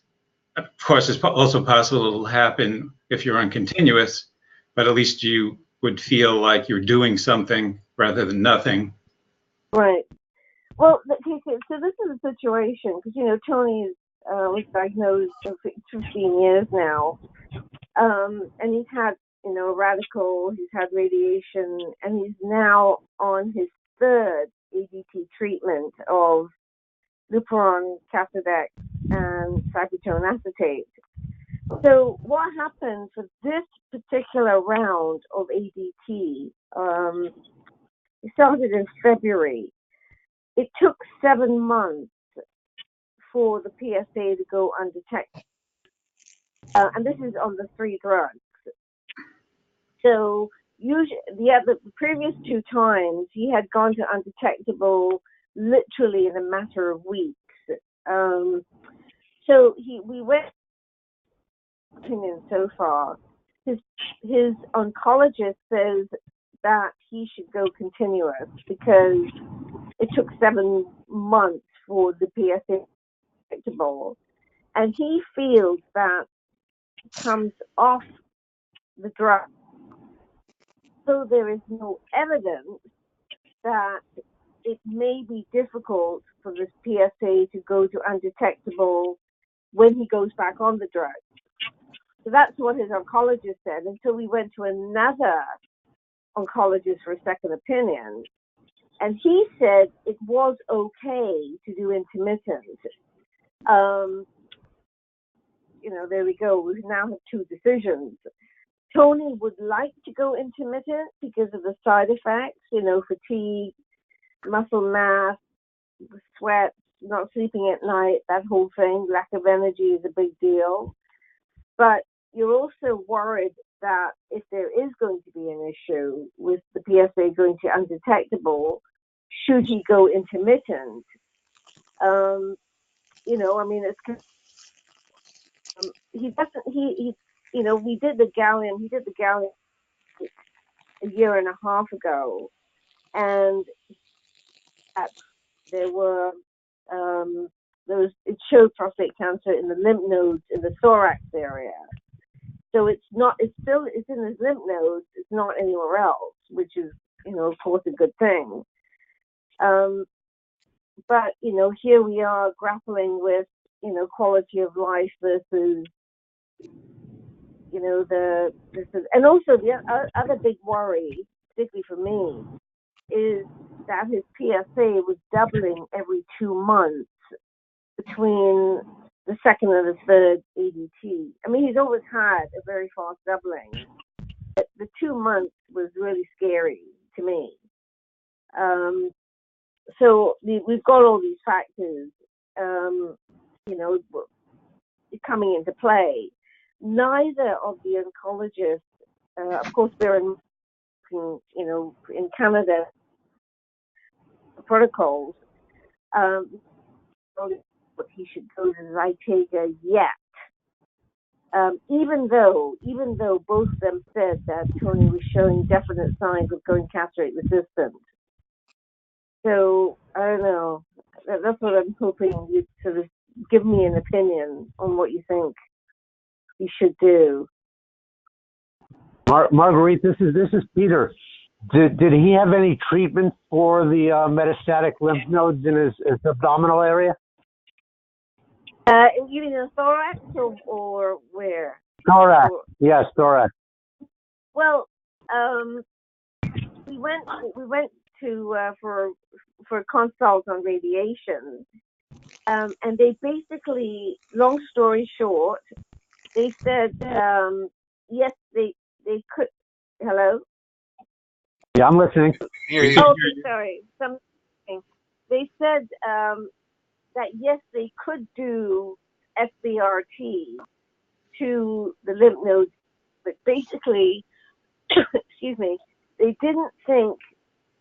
Of course, it's also possible it'll happen if you're on continuous, but at least you would feel like you're doing something rather than nothing. Right. Well, so this is a situation because Tony was diagnosed for 15 years now, and he's had a radical, he's had radiation, and he's now on his 3rd ADT treatment of Lupron, Casodex, and cyclotone acetate. So what happened for this particular round of ADT? It started in February. It took 7 months for the PSA to go undetected. And this is on the 3 drugs. So usually the previous 2 times he had gone to undetectable literally in a matter of weeks. So we went opinion so far. His oncologist says that he should go continuous because it took 7 months for the PSA detectable, and he feels that it comes off the drug. So there is no evidence that it may be difficult for this PSA to go to undetectable when he goes back on the drug. So that's what his oncologist said. Until we went to another oncologist for a second opinion, and he said it was okay to do intermittent. There we go. We now have 2 decisions. Tony would like to go intermittent because of the side effects, fatigue, muscle mass, sweat, not sleeping at night, that whole thing. Lack of energy is a big deal. But you're also worried that if there is going to be an issue with the PSA going to undetectable, should he go intermittent? It's he doesn't. We did the gallium. He did the gallium a year and a half ago, and it showed prostate cancer in the lymph nodes in the thorax area. So it's in his lymph nodes. It's not anywhere else, which is, of course, a good thing. But here we are grappling with, quality of life versus, and also the other big worry, particularly for me, is that his PSA was doubling every 2 months between the second and the third ADT. I mean, he's always had a very fast doubling, but the 2 months was really scary to me. So we've got all these factors, coming into play. Neither of the oncologists, of course, they're in Canada protocols, but he should go to Zytiga yet. Even though both of them said that Tony was showing definite signs of going castrate resistant. So I don't know. That's what I'm hoping you sort of give me an opinion on what you think you should do. Marguerite, this is Peter. Did he have any treatment for the metastatic lymph nodes in his abdominal area? You mean the thorax or where? Thorax. Yes, thorax. Well, we went to for a consult on radiation, and they basically, long story short, they said yes, they could. Hello. Yeah, I'm listening. Oh, sorry. Something. They said that yes, they could do SBRT to the lymph nodes, but basically, excuse me, they didn't think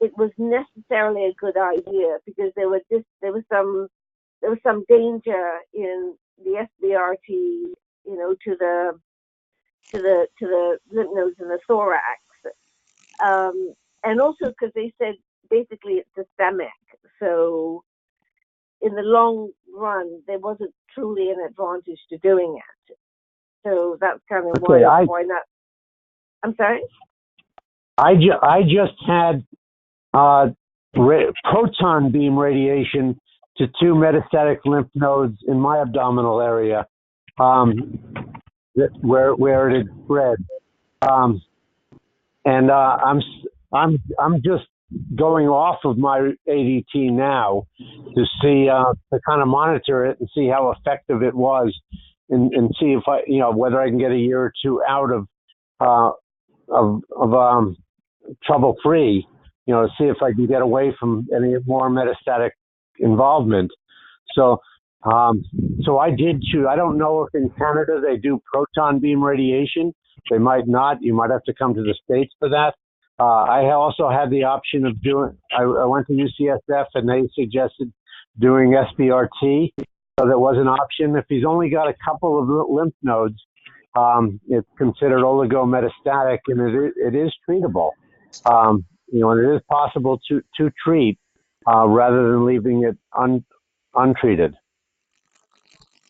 it was necessarily a good idea because there was some danger in the SBRT, to the lymph nodes in the thorax, and also because they said basically it's systemic, so in the long run there wasn't truly an advantage to doing it. So that's kind of why not. I'm sorry. I just had proton beam radiation to 2 metastatic lymph nodes in my abdominal area, where it had spread, and I'm just going off of my ADT now to see to kind of monitor it and see how effective it was, and see if I whether I can get a year or 2 out of trouble free, to see if I can get away from any more metastatic involvement. So I did choose. I don't know if in Canada they do proton beam radiation. They might not. You might have to come to the States for that. I also had the option of doing. I went to UCSF and they suggested doing SBRT, so there was an option. If he's only got a couple of lymph nodes, it's considered oligometastatic, and it is treatable. You know, and it is possible to treat rather than leaving it untreated.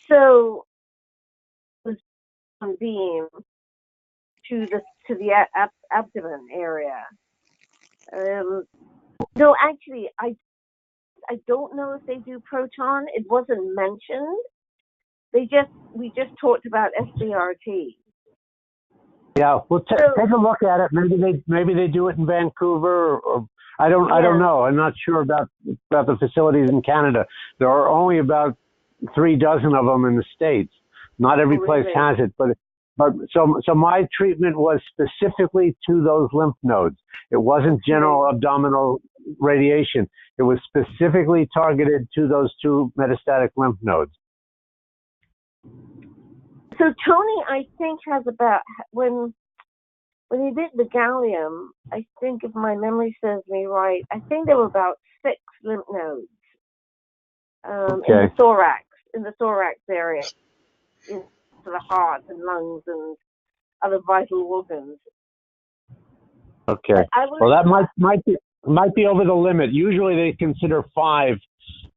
So, beam to the abdomen area. No, actually, I don't know if they do proton. It wasn't mentioned. We just talked about SBRT. Yeah, well, take a look at it. Maybe they do it in Vancouver, or I don't know. I'm not sure about the facilities in Canada. There are only about 3 dozen of them in the States. Not every place has it, but so my treatment was specifically to those lymph nodes. It wasn't general abdominal radiation. It was specifically targeted to those 2 metastatic lymph nodes. So Tony, I think, has about, when he did the gallium, I think, if my memory serves me right, I think there were about 6 lymph nodes in the thorax area, into the heart and lungs and other vital organs. Okay. Well, that might be over the limit. Usually they consider 5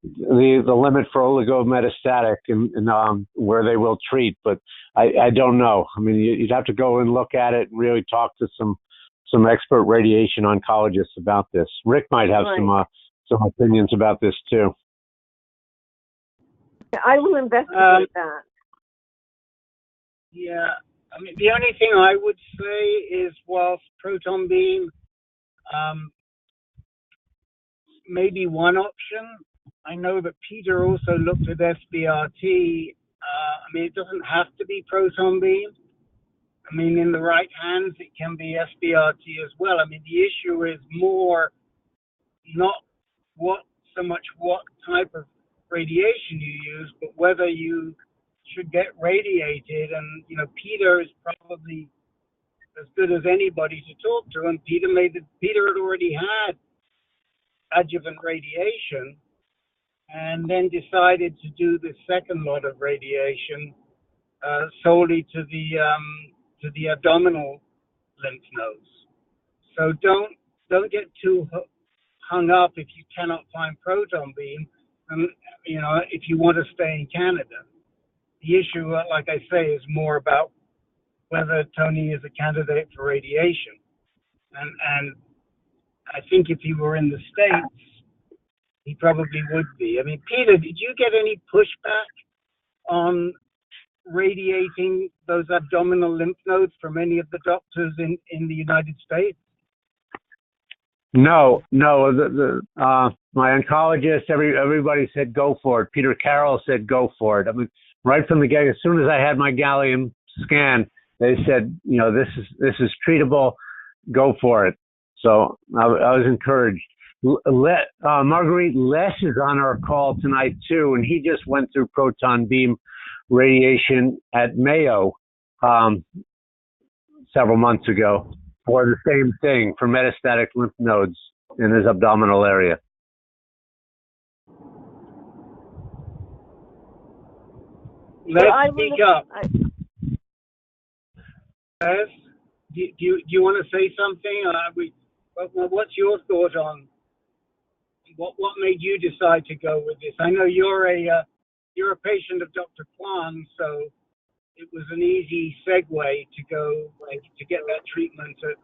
the limit for oligometastatic and where they will treat, but I don't know. I mean, you'd have to go and look at it and really talk to some expert radiation oncologists about this. Rick might have some opinions about this too. I will investigate that. Yeah, I mean, the only thing I would say is, whilst proton beam may be one option, I know that Peter also looked at SBRT. I mean, it doesn't have to be proton beam. I mean, in the right hands, it can be SBRT as well. I mean, the issue is more not so much what type of radiation you use, but whether you should get radiated. And, you know, Peter is probably as good as anybody to talk to. And Peter had already had adjuvant radiation, and then decided to do the second lot of radiation solely to the abdominal lymph nodes. So don't get too hung up if you cannot find proton beam, and you know, if you want to stay in Canada. The issue, like I say, is more about whether Tony is a candidate for radiation, and I think if he were in the States, he probably would be. I mean, Peter, did you get any pushback on radiating those abdominal lymph nodes from any of the doctors in the United States? No. My oncologist, everybody said go for it. Peter Carroll said go for it. I mean, right from the get, as soon as I had my gallium scan, they said, you know, this is treatable, go for it. So I was encouraged. Marguerite Les is on our call tonight too, and he just went through proton beam radiation at Mayo several months ago for the same thing, for metastatic lymph nodes in his abdominal area. Let's speak up. Les, do you want to say something? What's your thought on what made you decide to go with this? I know you're a patient of Dr. Kwan, so it was an easy segue to go to get that treatment at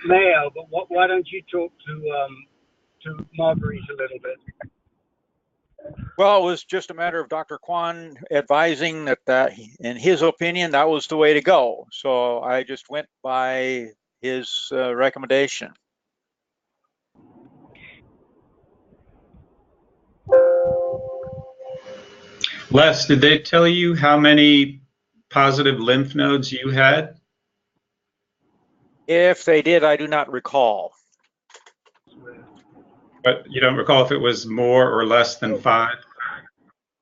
Mayo. But why don't you talk to Marguerite a little bit? Well, it was just a matter of Dr. Kwan advising that in his opinion, that was the way to go. So I just went by his recommendation. Les, did they tell you how many positive lymph nodes you had? If they did, I do not recall. But you don't recall if it was more or less than 5?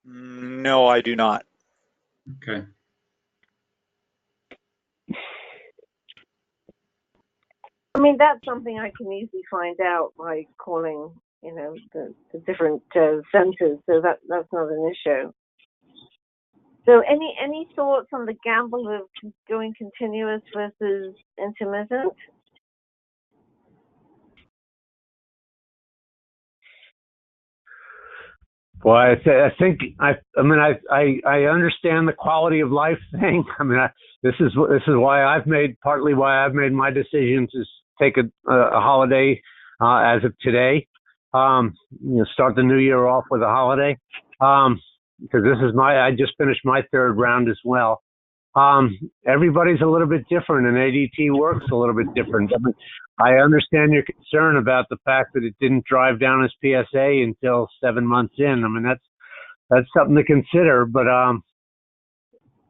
No, I do not. I mean, that's something I can easily find out by calling, you know, the different centers. So that's not an issue. So any thoughts on the gamble of going continuous versus intermittent? Well, I think I understand the quality of life thing. I mean, this is why partly why I've made my decision to take a holiday as of today. Start the new year off with a holiday. Because I just finished my third round as well. Everybody's a little bit different, and ADT works a little bit different. I mean, I understand your concern about the fact that it didn't drive down his PSA until 7 months in. I mean, that's something to consider, but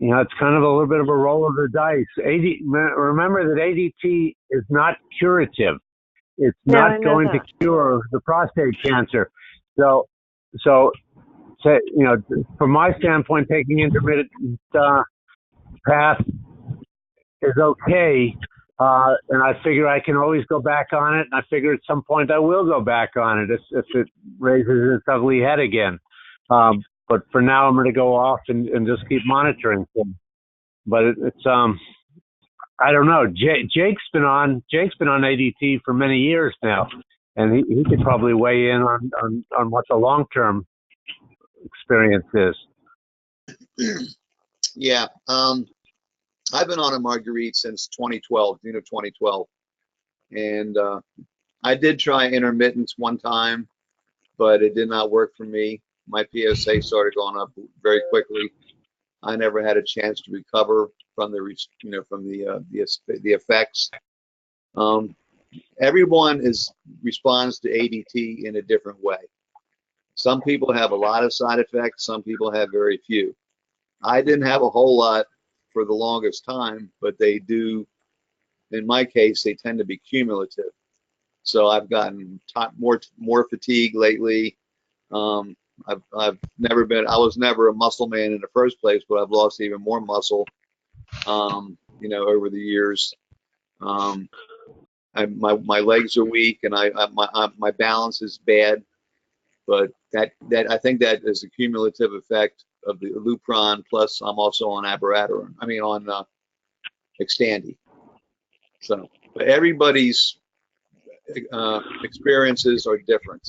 it's kind of a little bit of a roll of the dice. Remember that ADT is not curative. It's not going to cure the prostate cancer. So, from my standpoint, taking intermittent path is okay. And I figure I can always go back on it. And I figure at some point I will go back on it if it raises its ugly head again. But for now, I'm going to go off and just keep monitoring things. But it's I don't know. Jake's been on ADT for many years now, and he could probably weigh in on what the long-term experience is. Yeah. I've been on a Marguerite since 2012, June of 2012. And I did try intermittents one time, but it did not work for me. My PSA started going up very quickly. I never had a chance to recover from the effects. Everyone responds to ADT in a different way. Some people have a lot of side effects. Some people have very few. I didn't have a whole lot for the longest time, but they do, in my case, they tend to be cumulative. So I've gotten more fatigue lately. I was never a muscle man in the first place, but I've lost even more muscle, over the years. My legs are weak, and my balance is bad. But I think that is a cumulative effect of the Lupron, plus I'm also on abiraterone. I mean on Xtandi. So, but everybody's experiences are different.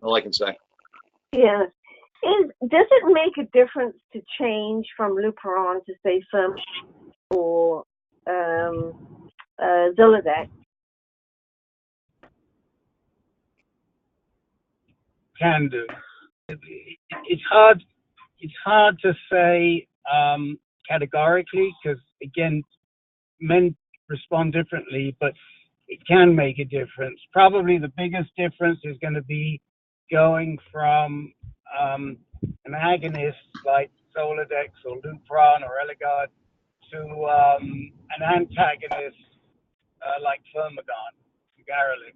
All I can say. Yeah. Does it make a difference to change from Lupron to say Firm or Zytiga? Can do. It's hard to say categorically, because again, men respond differently, but it can make a difference. Probably the biggest difference is going to be going from an agonist like Zoladex or Lupron or Eligard to an antagonist like Firmagon, Garrelix.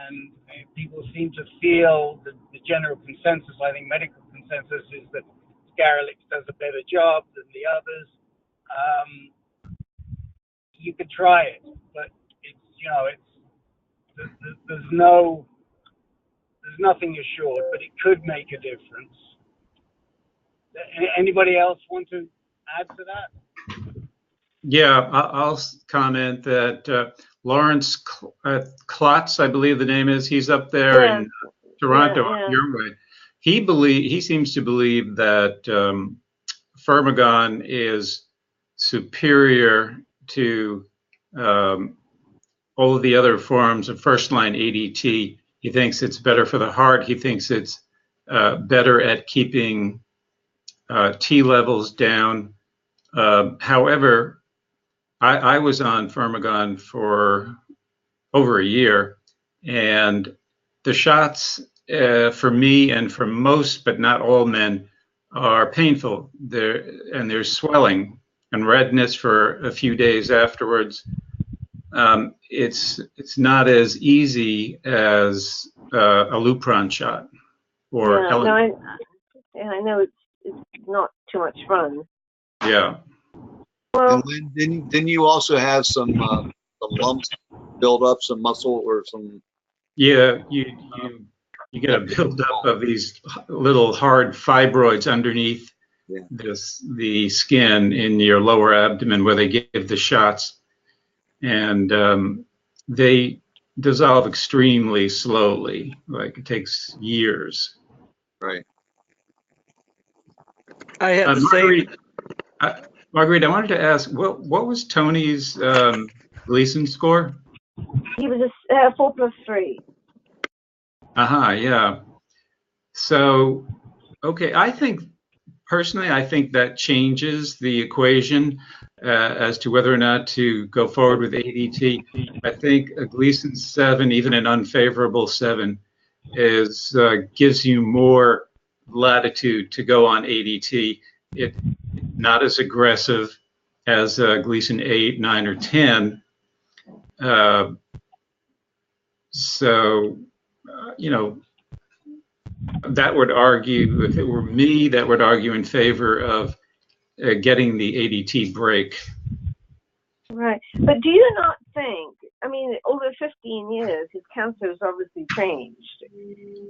And people seem to feel the general consensus, I think medical consensus, is that Garrelix does a better job than the others. You could try it, but there's nothing assured, but it could make a difference. Anybody else want to add to that? Yeah, I'll comment that Lawrence Klotz, I believe the name is, he's up there in Toronto, your way. He seems to believe that Firmagon is superior to all of the other forms of first-line ADT. He thinks it's better for the heart. He thinks it's better at keeping T levels down. However, I was on Firmagon for over a year, and the shots for me and for most, but not all men, are painful. There's swelling and redness for a few days afterwards. It's not as easy as a Lupron shot or I know it's not too much fun. Yeah. Well, And Lynn, didn't you also have some lumps build up, some muscle or some? Yeah, you get a buildup of these little hard fibroids underneath Yeah. the skin in your lower abdomen where they give the shots, and they dissolve extremely slowly. Like it takes years. Right. I had the same. Marguerite, I wanted to ask, what was Tony's Gleason score? he was a 4+3. Yeah. So, okay, personally, I think that changes the equation as to whether or not to go forward with ADT. I think a Gleason 7, even an unfavorable 7, gives you more latitude to go on ADT. It's not as aggressive as Gleason 8, 9, or 10. That would argue, if it were me, that would argue in favor of getting the ADT break. Right. But do you not think, I mean, over 15 years, his cancer has obviously changed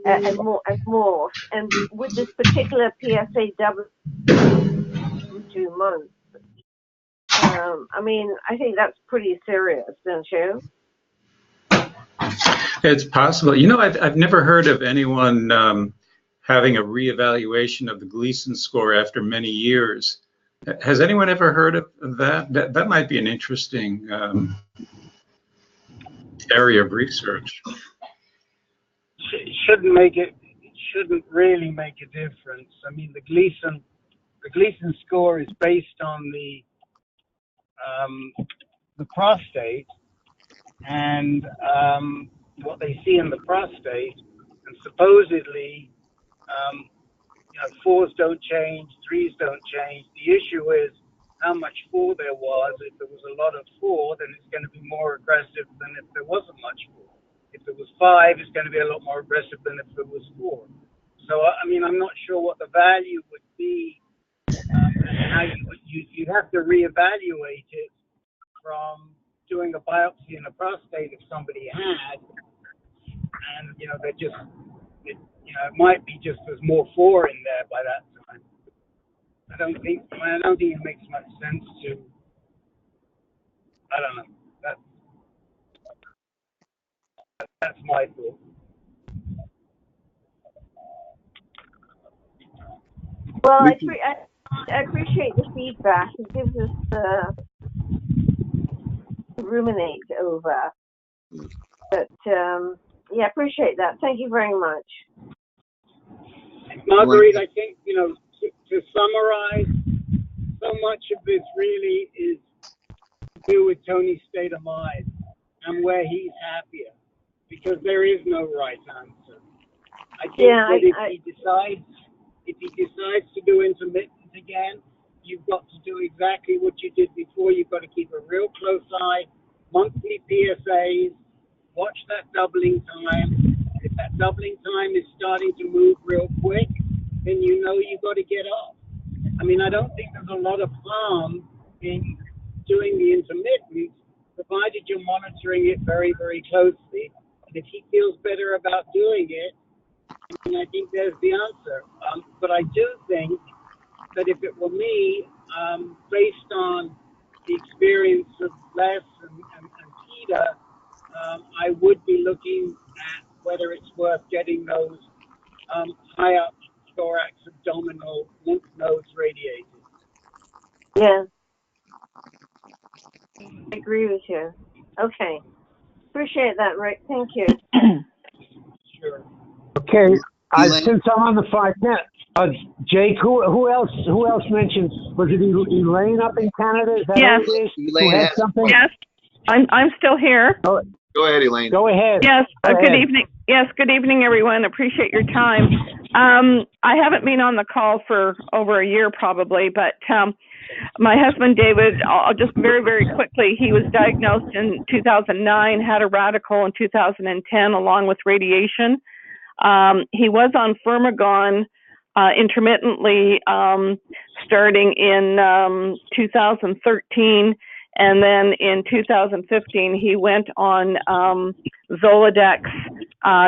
and morphed. And with this particular PSA double 2 months, I mean, I think that's pretty serious, don't you? It's possible. I've never heard of anyone having a reevaluation of the Gleason score after many years. Has anyone ever heard of that? That might be an interesting area of research. It shouldn't really make a difference. I mean, the Gleason score is based on the prostate and what they see in the prostate, and supposedly 4s don't change, 3s don't change. The issue is how much 4 there was. If there was a lot of 4, then it's going to be more aggressive than if there wasn't much 4. If there was 5, it's going to be a lot more aggressive than if there was 4. So, I mean, I'm not sure what the value would be, and how you'd have to reevaluate it from doing a biopsy in the prostate if somebody had, and it might be just there's more 4 in there by that time. I don't think it makes much sense to. I don't know. That's my thought. Well, I appreciate the feedback. It gives us to ruminate over. But yeah, appreciate that. Thank you very much. Marguerite, I think, to summarize, so much of this really is to do with Tony's state of mind and where he's happier, because there is no right answer. I think if he decides to do intermittent again, you've got to do exactly what you did before. You've got to keep a real close eye, monthly PSAs, watch that doubling time. If that doubling time is starting to move real quick, then you've got to get off. I mean, I don't think there's a lot of harm in doing the intermittent, provided you're monitoring it very, very closely. And if he feels better about doing it, I think there's the answer. But I do think that if it were me, based on the experience of Les and Peter, I would be looking at whether it's worth getting those high up thorax abdominal lymph nodes radiated. Yeah, I agree with you. Okay, appreciate that, Rick. Thank you. Sure. Okay, since I'm on the 5 minutes, Jake, who else mentioned? Was it Elaine up in Canada? Is that Yes. who it is? Elaine who had has something? Yes, I'm still here. Oh, Go ahead, Elaine. go ahead. Yes, Go good ahead. evening. Yes, good evening, everyone. Appreciate your time. I haven't been on the call for over a year probably, but my husband, David, I'll just very, very quickly, he was diagnosed in 2009, had a radical in 2010 along with radiation. He was on Firmagon intermittently, starting in 2013, and then in 2015 he went on Zoladex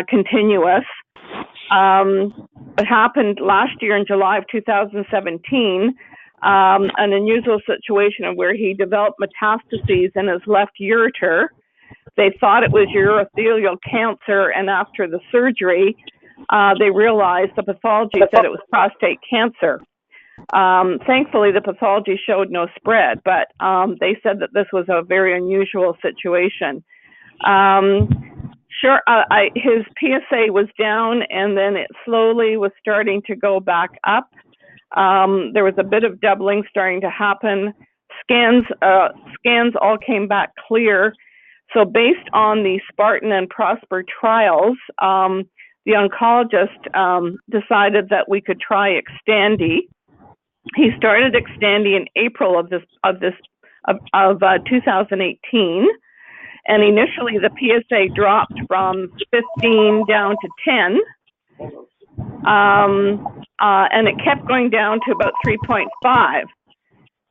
continuous. It happened last year in July of 2017, an unusual situation of where he developed metastases in his left ureter. They thought it was urothelial cancer, and after the surgery, they realized the pathology said it was prostate cancer. Thankfully, the pathology showed no spread, but they said that this was a very unusual situation. His PSA was down, and then it slowly was starting to go back up. There was a bit of doubling starting to happen. Scans all came back clear. So based on the Spartan and Prosper trials, the oncologist decided that we could try Xtandi. He started Xtandi in April of 2018, and initially the PSA dropped from 15 down to 10, and it kept going down to about 3.5.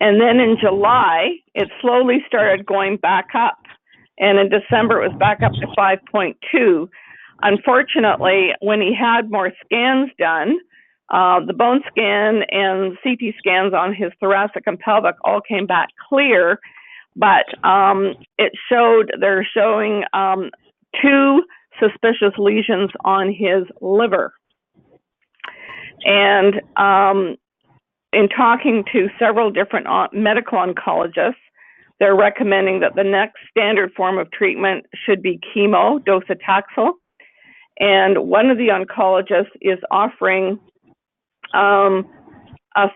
And then in July, it slowly started going back up. And in December, it was back up to 5.2. Unfortunately, when he had more scans done, the bone scan and CT scans on his thoracic and pelvic all came back clear, but they're showing 2 suspicious lesions on his liver. And in talking to several different medical oncologists, they're recommending that the next standard form of treatment should be chemo, docetaxel. And one of the oncologists is offering a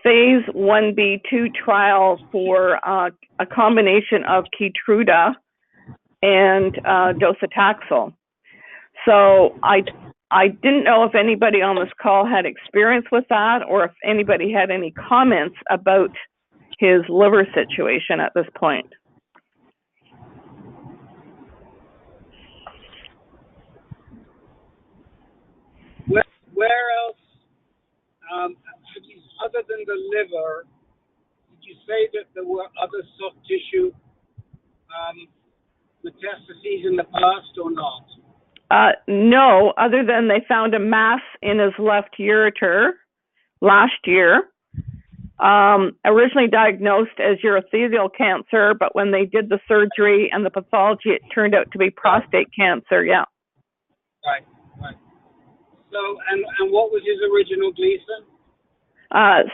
phase 1b/2 trial for a combination of Keytruda and docetaxel. So I didn't know if anybody on this call had experience with that, or if anybody had any comments about his liver situation at this point. Where else, other than the liver, did you say that there were other soft tissue metastases in the past or not? No, other than they found a mass in his left ureter last year. Originally diagnosed as urothelial cancer, but when they did the surgery and the pathology, it turned out to be prostate cancer. Yeah. Right. So, and what was his original Gleason?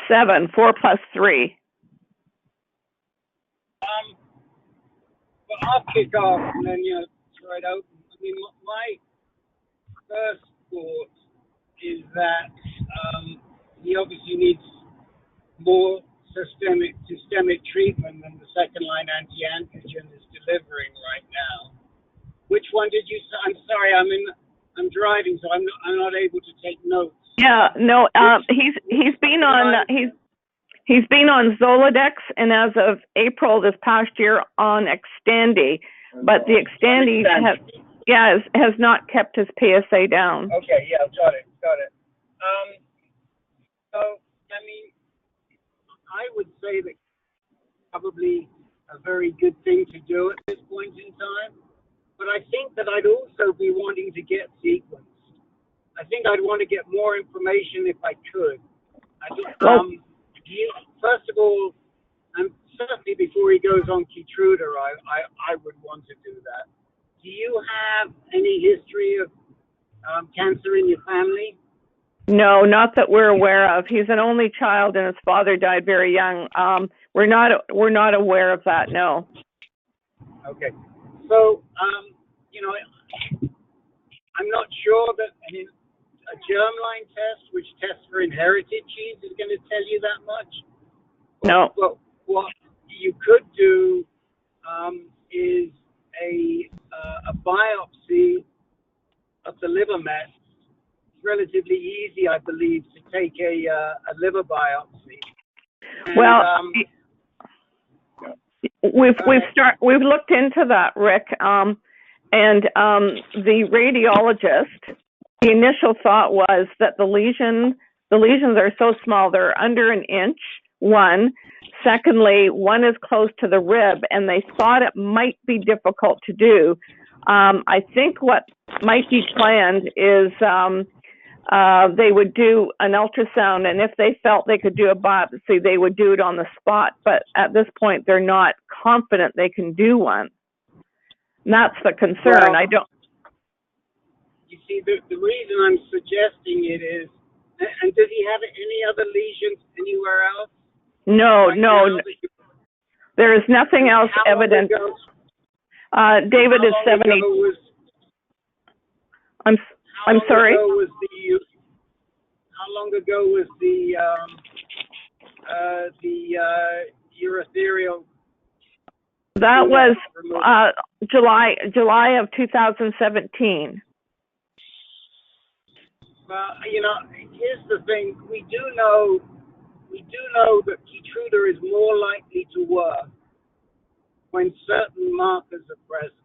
7, 4 plus 3. Well, I'll kick off and then try it out. I mean, my first thought is that he obviously needs more systemic treatment than the second-line anti-androgen is delivering right now. Which one did you say? I'm sorry, I'm driving, so I'm not able to take notes. Yeah, no, he's been on Zoladex, and as of April this past year on Xtandi, but the Xtandi has not kept his PSA down. Okay, yeah, got it. So I mean, I would say that probably a very good thing to do at this point in time. But I think that I'd also be wanting to get sequenced. I think I'd want to get more information if I could. First of all, and certainly before he goes on Keytruda, I would want to do that. Do you have any history of cancer in your family? No, not that we're aware of. He's an only child, and his father died very young. We're not aware of that. No. Okay. So, I'm not sure that a germline test, which tests for inherited genes, is going to tell you that much. No. But what you could do is a biopsy of the liver met. It's relatively easy, I believe, to take a liver biopsy. And, well, we've looked into that, Rick, and the radiologist, the initial thought was that the lesion The lesions are so small, they're under an inch, one. Secondly, one is close to the rib, and they thought it might be difficult to do. I think what might be planned is they would do an ultrasound, and if they felt they could do a biopsy, they would do it on the spot. But at this point, they're not confident they can do one. And that's the concern. Well, you see, the reason I'm suggesting it is, and does he have any other lesions anywhere else? No, Right no. now that you- There is nothing else How long evident. ago- David how is long 70. ago was- I'm how long sorry? ago was the- How long ago was the urethral? That was removed? July of 2017. Well, here's the thing. We do know that Keytruda is more likely to work when certain markers are present.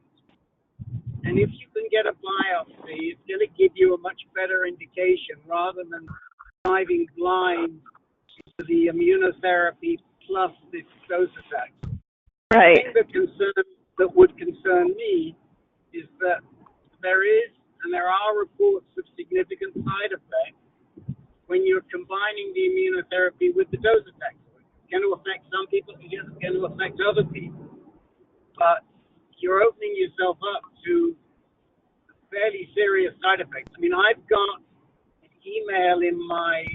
And if you can get a biopsy, it's going to give you a much better indication rather than diving blind to the immunotherapy plus this dose effect. Right. I think the concern that would concern me is that there are reports of significant side effects when you're combining the immunotherapy with the dose effect. It's going to affect some people, it's going to affect other people. But you're opening yourself up to fairly serious side effects. I mean, I've got an email in my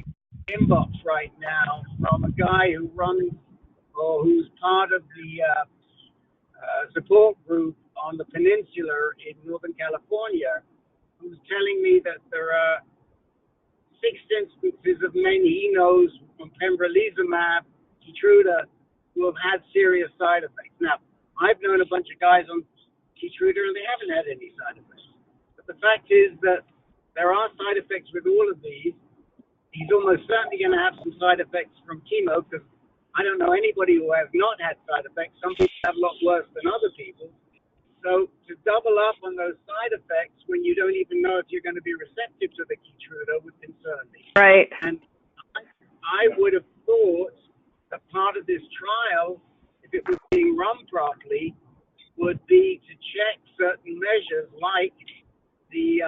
inbox right now from a guy who runs or who's part of the support group on the peninsula in Northern California, who's telling me that there are 6 instances of men he knows from pembrolizumab, Keytruda, who have had serious side effects. Now, I've known a bunch of guys on Keytruda and they haven't had any side effects. But the fact is that there are side effects with all of these. He's almost certainly going to have some side effects from chemo, because I don't know anybody who has not had side effects. Some people have a lot worse than other people. So to double up on those side effects when you don't even know if you're going to be receptive to the Keytruda would concern me. Right. And I would have thought that part of this trial, if it was being run properly, would be to check certain measures like the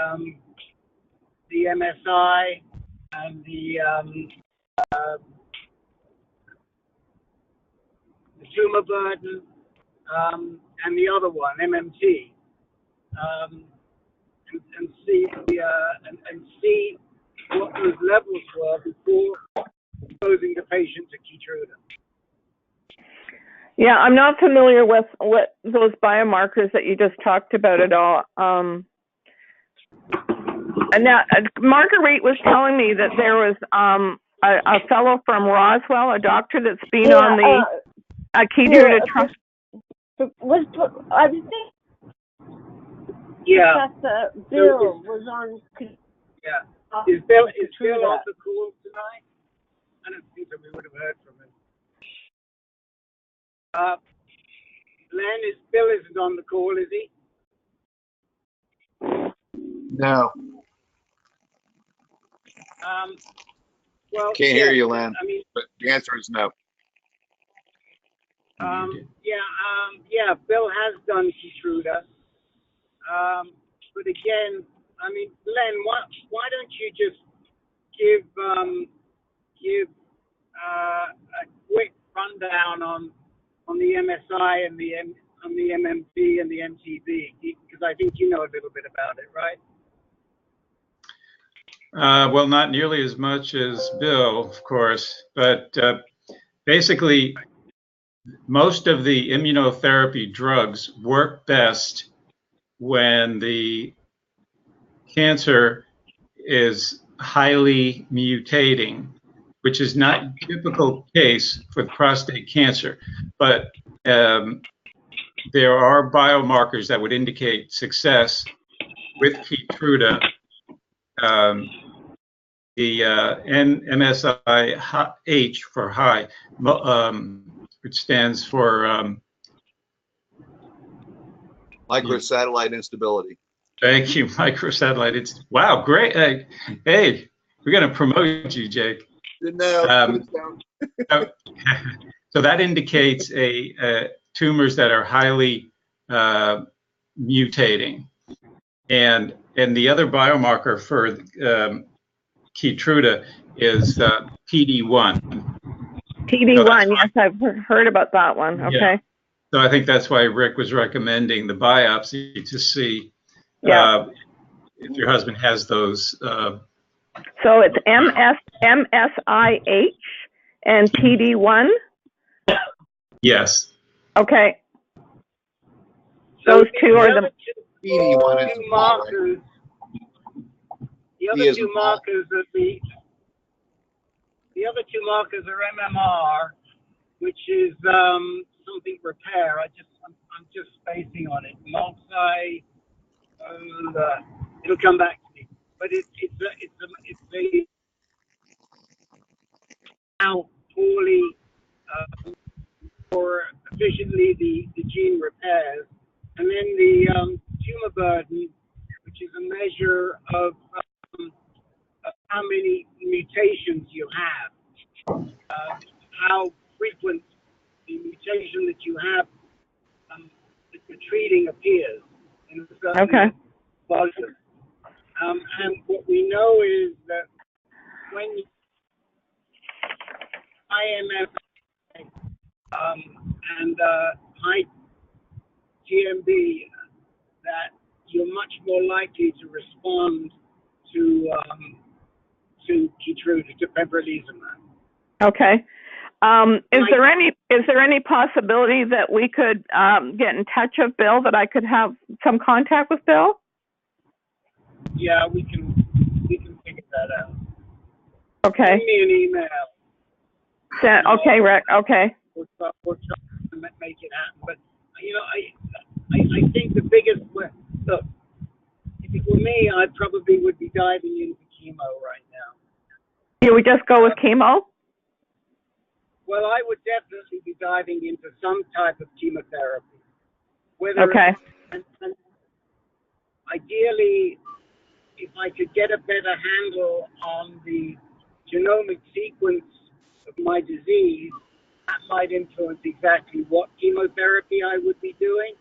MSI and the tumor burden, and the other one, MMT, and see see what those levels were before exposing the patient to Keytruda. Yeah, I'm not familiar with what those biomarkers that you just talked about at all. And now Marguerite was telling me that there was a fellow from Roswell, a doctor that's been on the Keytruda trial. I think Professor Bill was on. Yeah. Is Bill on the call tonight? I don't think that we would have heard from him. Len, Bill isn't on the call, is he? No. Well, Can't hear you, Len. I mean, but the answer is no. Yeah, Bill has done Keytruda. But again, I mean, Len, why don't you just give a quick rundown on the MSI and the MMP and the MTB, because I think you know a little bit about it, right? Well, not nearly as much as Bill, of course, but basically, most of the immunotherapy drugs work best when the cancer is highly mutating, which is not a typical case for prostate cancer, but there are biomarkers that would indicate success with Keytruda. The MSI-H for high, which stands for microsatellite instability. Thank you, microsatellite. It's wow, great. Hey, we're going to promote you, Jake. No. So that indicates tumors that are highly mutating, and the other biomarker for Keytruda is PD-1. PD-1, yes, I've heard about that one. Okay. Yeah. So I think that's why Rick was recommending the biopsy to see if your husband has those. So it's MSIH and PD-1? Yes. Okay. So Those two are the PD-1 is two markers. The other two markers are the other two markers are MMR, which is something repair. I'm just spacing on it. Multi, it'll come back to me. But it's how poorly or efficiently the gene repairs, and then the tumor burden, which is a measure of how many mutations you have, how frequent the mutation that you have that you're treating appears in a certain volume. And what we know is that when you IMF and high GMB, that you're much more likely to respond to Keytruda, to pembrolizumab. Okay. Is there any possibility that we could get in touch with Bill, that I could have some contact with Bill? Yeah, we can figure that out. Okay. Send me an email. Okay, Rick. Okay. We'll try to make it happen. But I think the biggest look, if it were me, I probably would be diving into chemo right now. You would just go with chemo? Well, I would definitely be diving into some type of chemotherapy. Okay. And ideally, if I could get a better handle on the genomic sequence of my disease, that might influence exactly what chemotherapy I would be doing.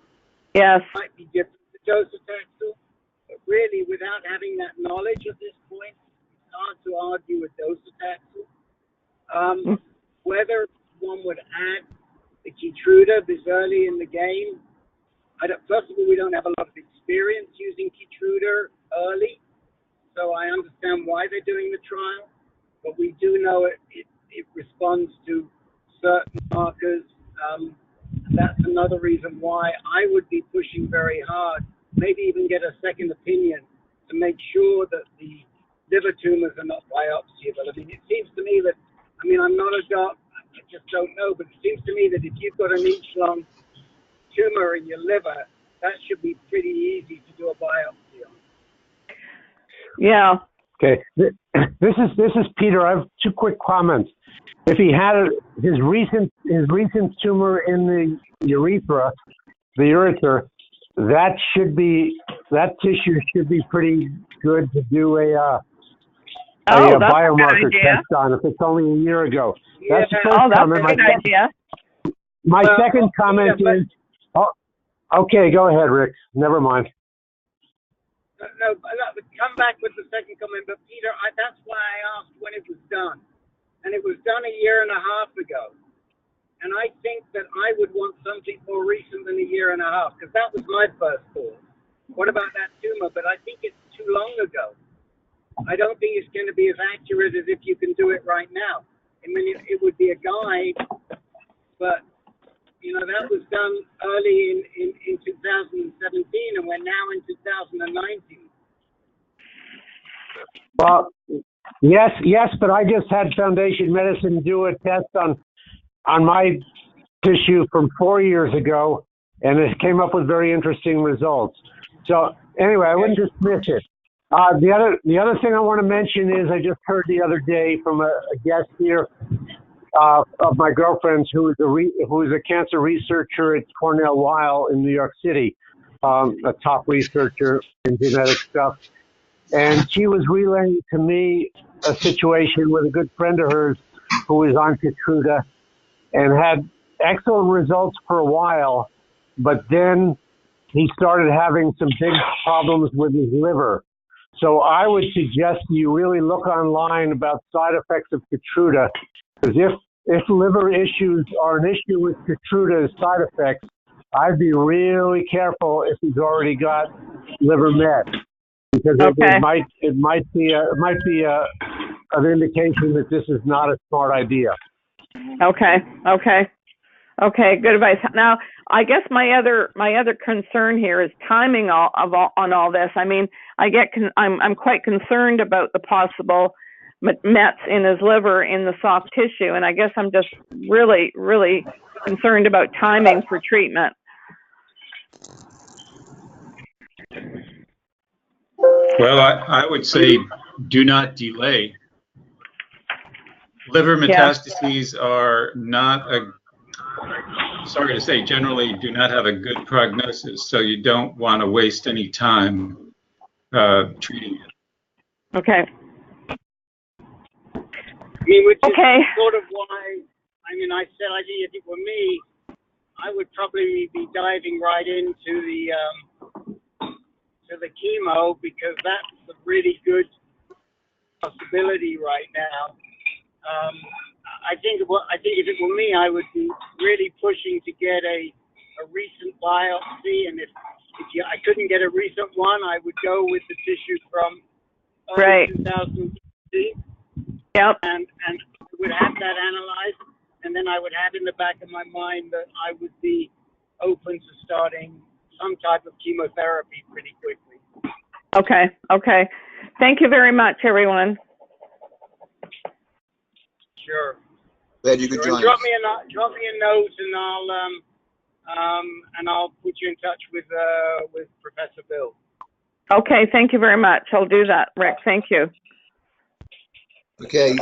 Yes. It might be different to docetaxel, but really, without having that knowledge at this point, it's hard to argue with docetaxel. Whether one would add the Keytruda this early in the game, first of all, we don't have a lot of experience using Keytruda early, so I understand why they're doing the trial, but we do know it responds to certain markers. That's another reason why I would be pushing very hard, maybe even get a second opinion to make sure that the liver tumors are not biopsiable. I mean, it seems to me that, I'm not a doc, I just don't know, but it seems to me that if you've got an inch-long tumor in your liver, that should be pretty easy to do a biopsy on. Yeah. Okay. This is Peter. I have two quick comments. If he had his recent tumor in the urethra, that tissue should be pretty good to do a biomarker test on if it's only a year ago. That's the first comment. That's a good idea. My second comment is, okay, go ahead, Rick. Never mind. No, come back with the second comment. But Peter, that's why I asked when it was done. And it was done a year and a half ago. And I think that I would want something more recent than a year and a half, because that was my first thought. What about that tumor? But I think it's too long ago. I don't think it's going to be as accurate as if you can do it right now. I mean, it would be a guide, but that was done early in 2017, and we're now in 2019. Well, yes, but I just had Foundation Medicine do a test on my tissue from 4 years ago, and it came up with very interesting results. So anyway, I wouldn't dismiss it. The other thing I want to mention is I just heard the other day from a guest here of my girlfriend's who is a cancer researcher at Cornell Weill in New York City, a top researcher in genetic stuff. And she was relaying to me a situation with a good friend of hers who was on Keytruda and had excellent results for a while, but then he started having some big problems with his liver. So I would suggest you really look online about side effects of Keytruda, because if liver issues are an issue with Keytruda's side effects, I'd be really careful if he's already got liver mets, because it might be an indication that this is not a smart idea. Okay, good advice. Now, I guess my other concern here is timing on all this. I mean, I'm quite concerned about the possible mets in his liver in the soft tissue, and I guess I'm just really, really concerned about timing for treatment. Well, I would say do not delay. Liver metastases are not sorry to say, generally do not have a good prognosis, so you don't want to waste any time treating it. Okay. I mean, which is sort of why, I mean, I said, if it were me, I would probably be diving right into the chemo, because that's a really good possibility right now. I think if it were me, I would be really pushing to get a recent biopsy, and if I couldn't get a recent one, I would go with the tissue from 2016. Yep. And I would have that analyzed, and then I would have in the back of my mind that I would be open to starting some type of chemotherapy pretty quickly. Okay. Thank you very much, everyone. Sure. Glad you could join drop us. me a note, and I'll put you in touch with Professor Bill. Okay, thank you very much. I'll do that, Rick. Thank you. Okay,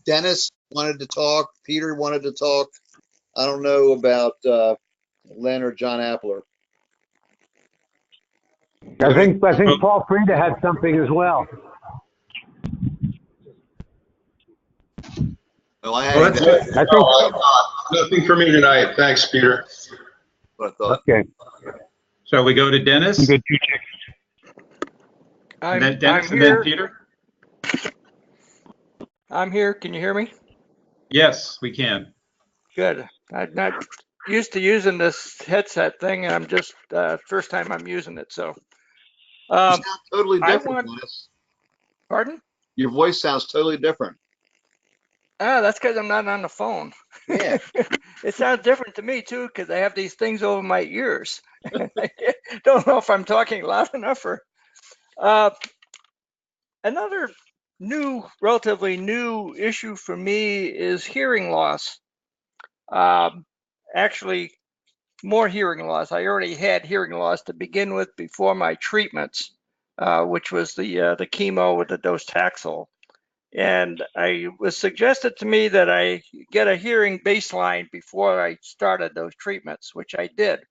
Dennis wanted to talk. Peter wanted to talk. I don't know about Len or John Appler. I think Paul Frieda had something as well. No, I had nothing for me tonight. Thanks, Peter. What I thought. Okay. Shall we go to Dennis? Good. Dennis and here. then Peter? I'm here. Can you hear me? Yes, we can. Good. I'm not used to using this headset thing, and I'm just first time I'm using it. So, You sound totally different, Dennis. Pardon? Your voice sounds totally different. That's because I'm not on the phone. Yeah. It sounds different to me too, because I have these things over my ears. I don't know if I'm talking loud enough or. Another relatively new issue for me is hearing loss. Actually, more hearing loss. I already had hearing loss to begin with before my treatments, which was the chemo with the docetaxel. And it was suggested to me that I get a hearing baseline before I started those treatments, which I did.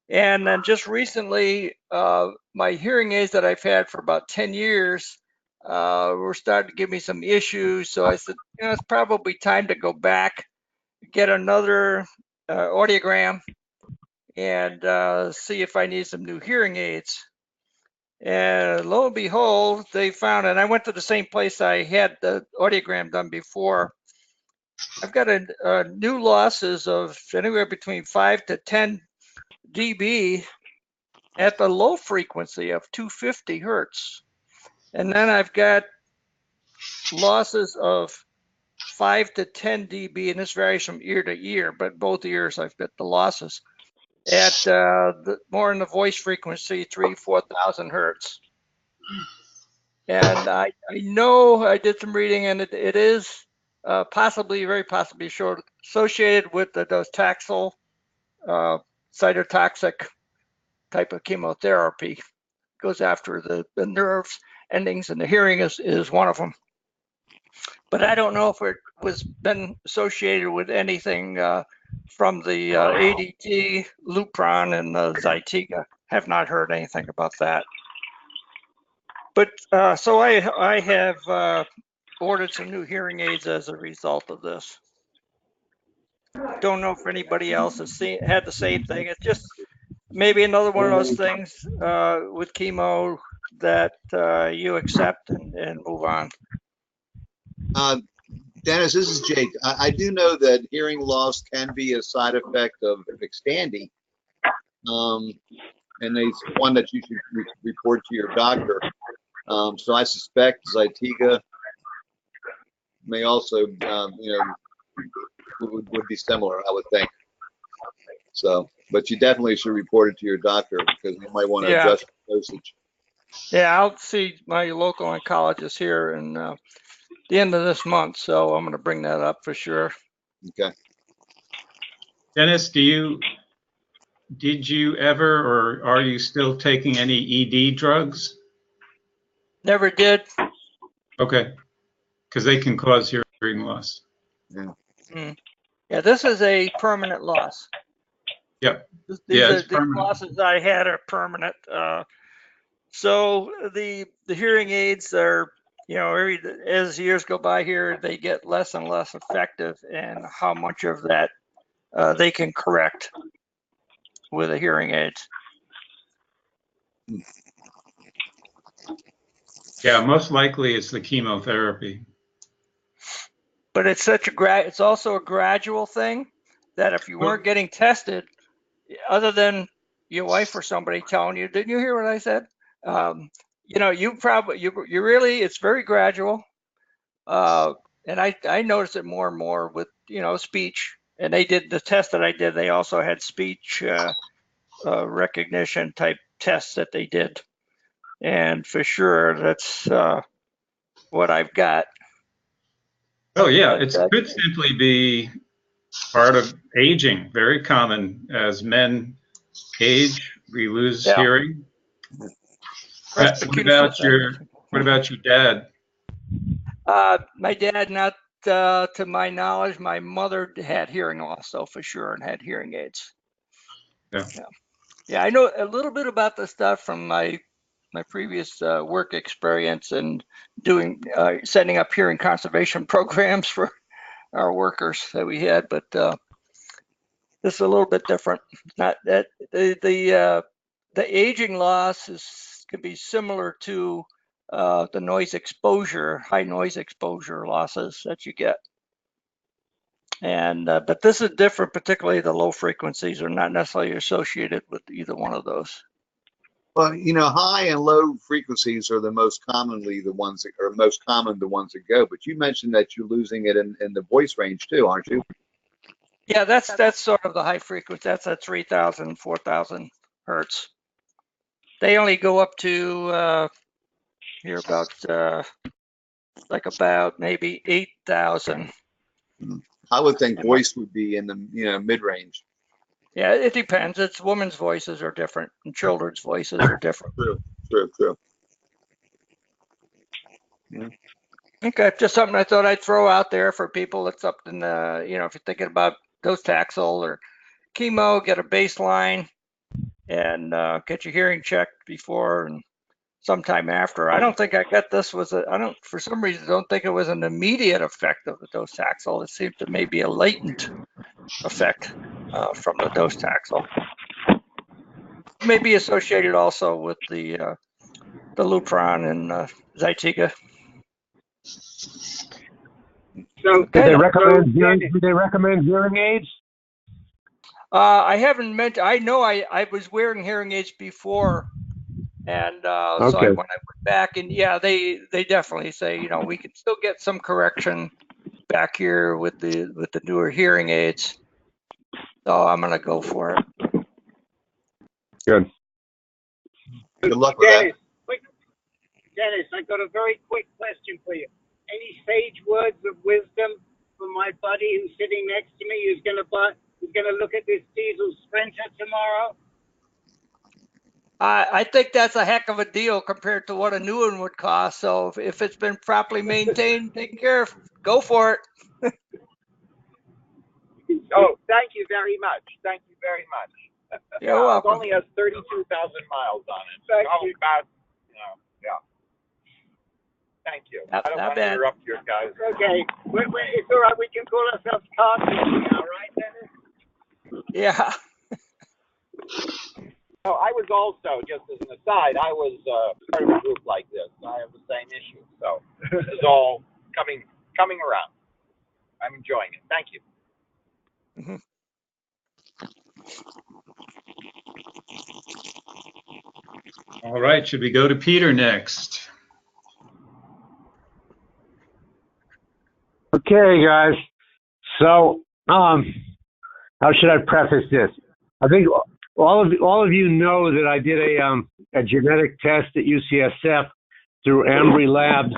And then just recently, my hearing aids that I've had for about 10 years were starting to give me some issues. So I said, it's probably time to go back, get another audiogram, and see if I need some new hearing aids. And lo and behold, they found, and I went to the same place I had the audiogram done before. I've got a new losses of anywhere between 5 to 10 dB at the low frequency of 250 hertz. And then I've got losses of 5 to 10 dB, and this varies from ear to ear, but both ears I've got the losses at more in the voice frequency, 3,000–4,000 hertz. And I know I did some reading, and it is very possibly associated with the docetaxel cytotoxic type of chemotherapy. It goes after the nerves endings, and the hearing is one of them. But I don't know if it was been associated with anything from the ADT, Lupron, and the Zytiga. Have not heard anything about that. But so I have ordered some new hearing aids as a result of this. Don't know if anybody else has had the same thing. It's just maybe another one of those things with chemo that you accept and move on. Dennis, this is Jake. I do know that hearing loss can be a side effect of Xtandi, and it's one that you should report to your doctor. So I suspect Zytiga may also, would be similar, I would think. So, but you definitely should report it to your doctor because you might want to adjust the dosage. Yeah, I'll see my local oncologist here in the end of this month, so I'm going to bring that up for sure. Okay. Dennis, did you ever, or are you still taking any ED drugs? Never did. Okay, because they can cause hearing loss. Yeah. Yeah, this is a permanent loss. Yep. These losses I had are permanent. So the hearing aids are, as years go by here, they get less and less effective, and how much of that they can correct with the hearing aids. Yeah, most likely it's the chemotherapy. But it's it's also a gradual thing that if you weren't getting tested, other than your wife or somebody telling you, didn't you hear what I said? You really, it's very gradual. And I noticed it more and more with, speech. And they did the test that I did. They also had speech recognition type tests that they did. And for sure, that's what I've got. Oh, yeah, it could simply be part of aging. Very common. As men age, we lose hearing. What about your dad? My dad, not to my knowledge. My mother had hearing loss, though, for sure, and had hearing aids. Yeah, I know a little bit about the stuff from my previous work experience and doing setting up hearing conservation programs for our workers that we had, but this is a little bit different. Not that the aging loss could be similar to the noise exposure, high noise exposure losses that you get. And but this is different, particularly the low frequencies are not necessarily associated with either one of those. Well, high and low frequencies are the most commonly the ones that are most common, the ones that go. But you mentioned that you're losing it in the voice range too, aren't you? Yeah, that's sort of the high frequency. That's at 3,000, 4,000 hertz. They only go up to here about maybe 8,000. I would think voice would be in the mid range. Yeah, it depends. It's women's voices are different, and children's voices are different. True. Yeah. Okay, just something I thought I'd throw out there for people. It's something if you're thinking about docetaxel or chemo, get a baseline and get your hearing checked before and sometime after. I don't think I got this for some reason don't think it was an immediate effect of the docetaxel. It seemed to maybe a latent effect from the docetaxel. Maybe associated also with the Lupron and Zytiga. So, do they recommend hearing aids? I haven't mentioned. I know I was wearing hearing aids before, and so when I went back, and yeah, they definitely say we can still get some correction back here with the newer hearing aids. So I'm gonna go for it. Good luck with that. Dennis, I got a very quick question for you. Any sage words of wisdom from my buddy who's sitting next to me who's gonna look at this diesel Sprinter tomorrow? I think that's a heck of a deal compared to what a new one would cost. So if it's been properly maintained, taken care of, go for it. Oh, thank you very much. Thank you very much. You're welcome. It only has 32,000 miles on it. Thank you. About, Thank you. Not I don't want to bad. interrupt you guys. Okay, it's all right. We can call ourselves cartoons now, right, Dennis? Yeah. No, I was also, just as an aside, I was part of a group like this. I have the same issue. So this is all coming around. I'm enjoying it. Thank you. Mhm. All right, should we go to Peter next? Okay, guys. So, how should I preface this? I think all of you know that I did a genetic test at UCSF through Ambry Labs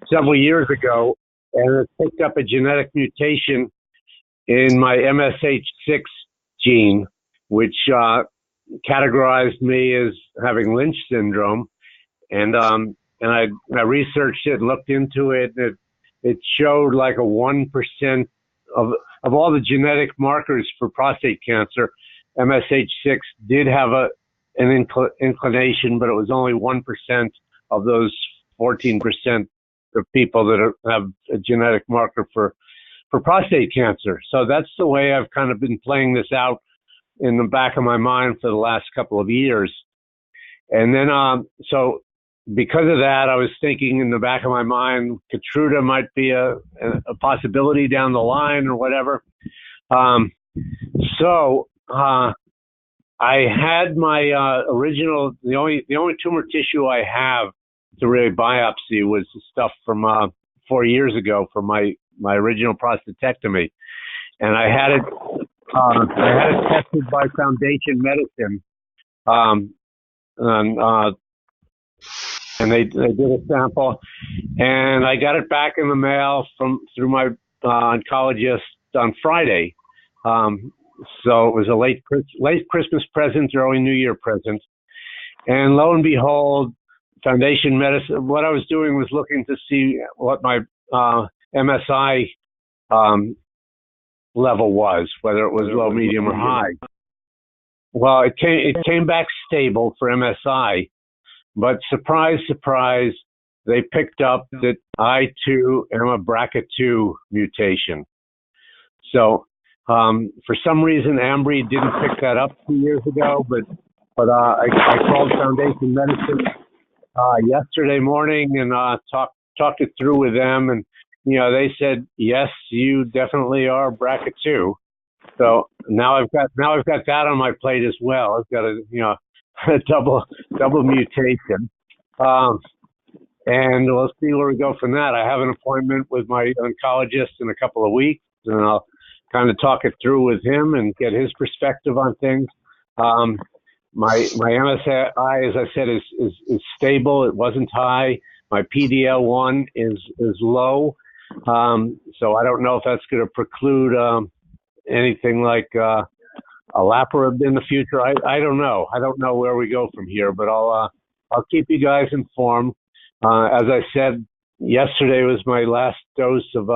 several years ago, and it picked up a genetic mutation in my MSH6 gene, which categorized me as having Lynch syndrome. And I researched it, looked into it. It showed like a 1% of all the genetic markers for prostate cancer. MSH6 did have an inclination, but it was only 1% of those 14% of people that have a genetic marker for prostate cancer. So that's the way I've kind of been playing this out in the back of my mind for the last couple of years. And then, so because of that, I was thinking in the back of my mind, Keytruda might be a possibility down the line or whatever. So I had my original, the only tumor tissue I have to really biopsy was the stuff from 4 years ago from my original prostatectomy, and I had it tested by Foundation Medicine, and they did a sample, and I got it back in the mail through my oncologist on Friday. So it was a late Christmas present, early New Year present, and lo and behold, Foundation Medicine. What I was doing was looking to see what my MSI level was, whether it was low, medium, or high. Well, it came back stable for MSI, but surprise, surprise, they picked up that I too am a BRCA2 mutation. So for some reason, Ambry didn't pick that up 2 years ago, but I called Foundation Medicine yesterday morning and talked it through with them, and they said yes, you definitely are BRCA2. So now I've got that on my plate as well. I've got a double mutation, and we'll see where we go from that. I have an appointment with my oncologist in a couple of weeks, and I'll kind of talk it through with him and get his perspective on things. My MSI, as I said, is stable. It wasn't high. My PDL1 is low. So I don't know if that's going to preclude anything like olaparib in the future. I don't know. I don't know where we go from here, but I'll keep you guys informed. As I said, yesterday was my last dose of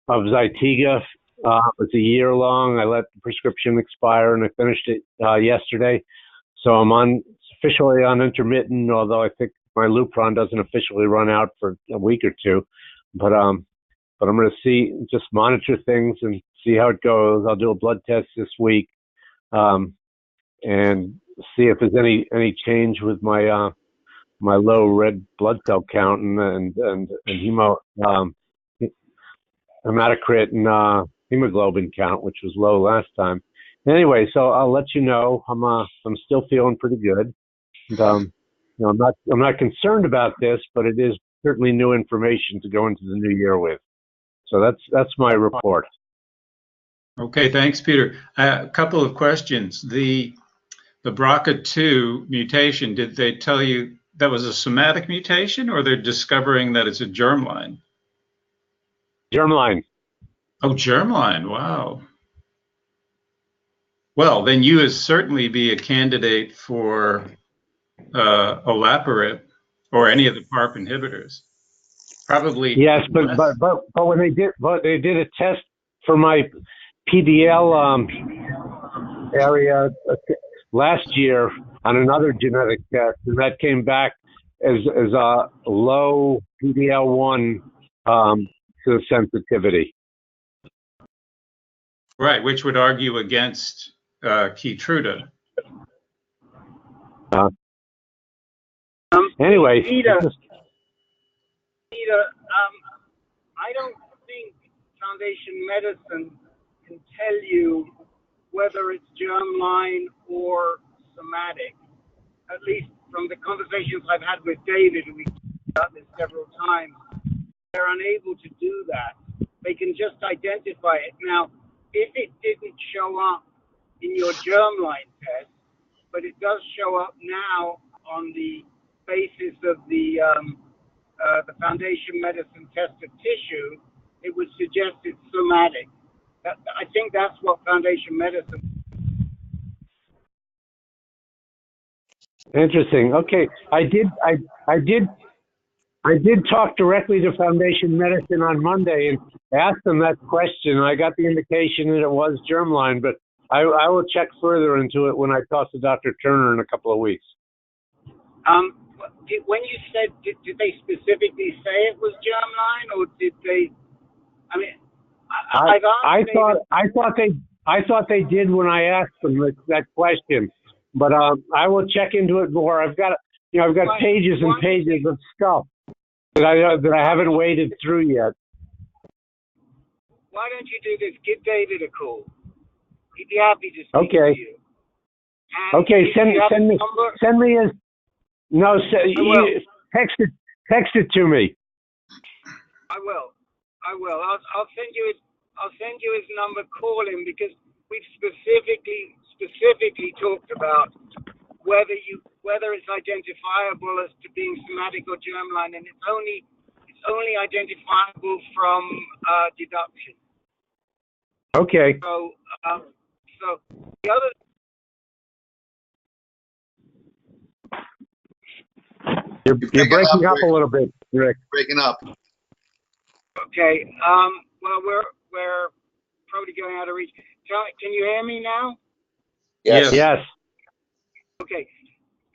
Zytiga. It was a year long. I let the prescription expire, and I finished it yesterday. So I'm officially on intermittent, although I think my Lupron doesn't officially run out for a week or two. But I'm going to just monitor things and see how it goes. I'll do a blood test this week, and see if there's any change with my my low red blood cell count and hematocrit and hemoglobin count, which was low last time. Anyway, so I'll let you know. I'm still feeling pretty good. And, I'm not concerned about this, but it is certainly new information to go into the new year with. So that's my report. Okay, thanks, Peter. A couple of questions. The BRCA2 mutation, did they tell you that was a somatic mutation, or they're discovering that it's a germline? Germline. Oh, germline. Wow. Well, then you would certainly be a candidate for olaparib or any of the PARP inhibitors. Probably. Yes, but when they did a test for my PDL area last year on another genetic test, and that came back is a low PD-L1 to sensitivity. Right, which would argue against Keytruda. Anyway, Peter, I don't think Foundation Medicine can tell you whether it's germline or somatic. At least from the conversations I've had with David, we've talked about this several times, they're unable to do that. They can just identify it. Now, if it didn't show up in your germline test, but it does show up now on the basis of the Foundation Medicine test of tissue, it would suggest it's somatic. I think that's what Foundation Medicine. Interesting. Okay, I did talk directly to Foundation Medicine on Monday and asked them that question. I got the indication that it was germline, but I will check further into it when I talk to Dr. Turner in a couple of weeks. When you said, did they specifically say it was germline, or did they? I mean, I thought they did when I asked them that question, but I will check into it more. I've got pages and pages of stuff that I haven't waded through yet. Why don't you do this? Give David a call. He'd be happy to speak to you. And okay. Send me his. No, text it to me. I will. I'll send you his number. Call him, because we've specifically talked about whether it's identifiable as to being somatic or germline, and it's only identifiable from deduction. Okay. So the other. You're breaking up a little bit, Rick. Breaking up. Okay. Well, we're probably going out of reach. Can you hear me now? Yes. Okay.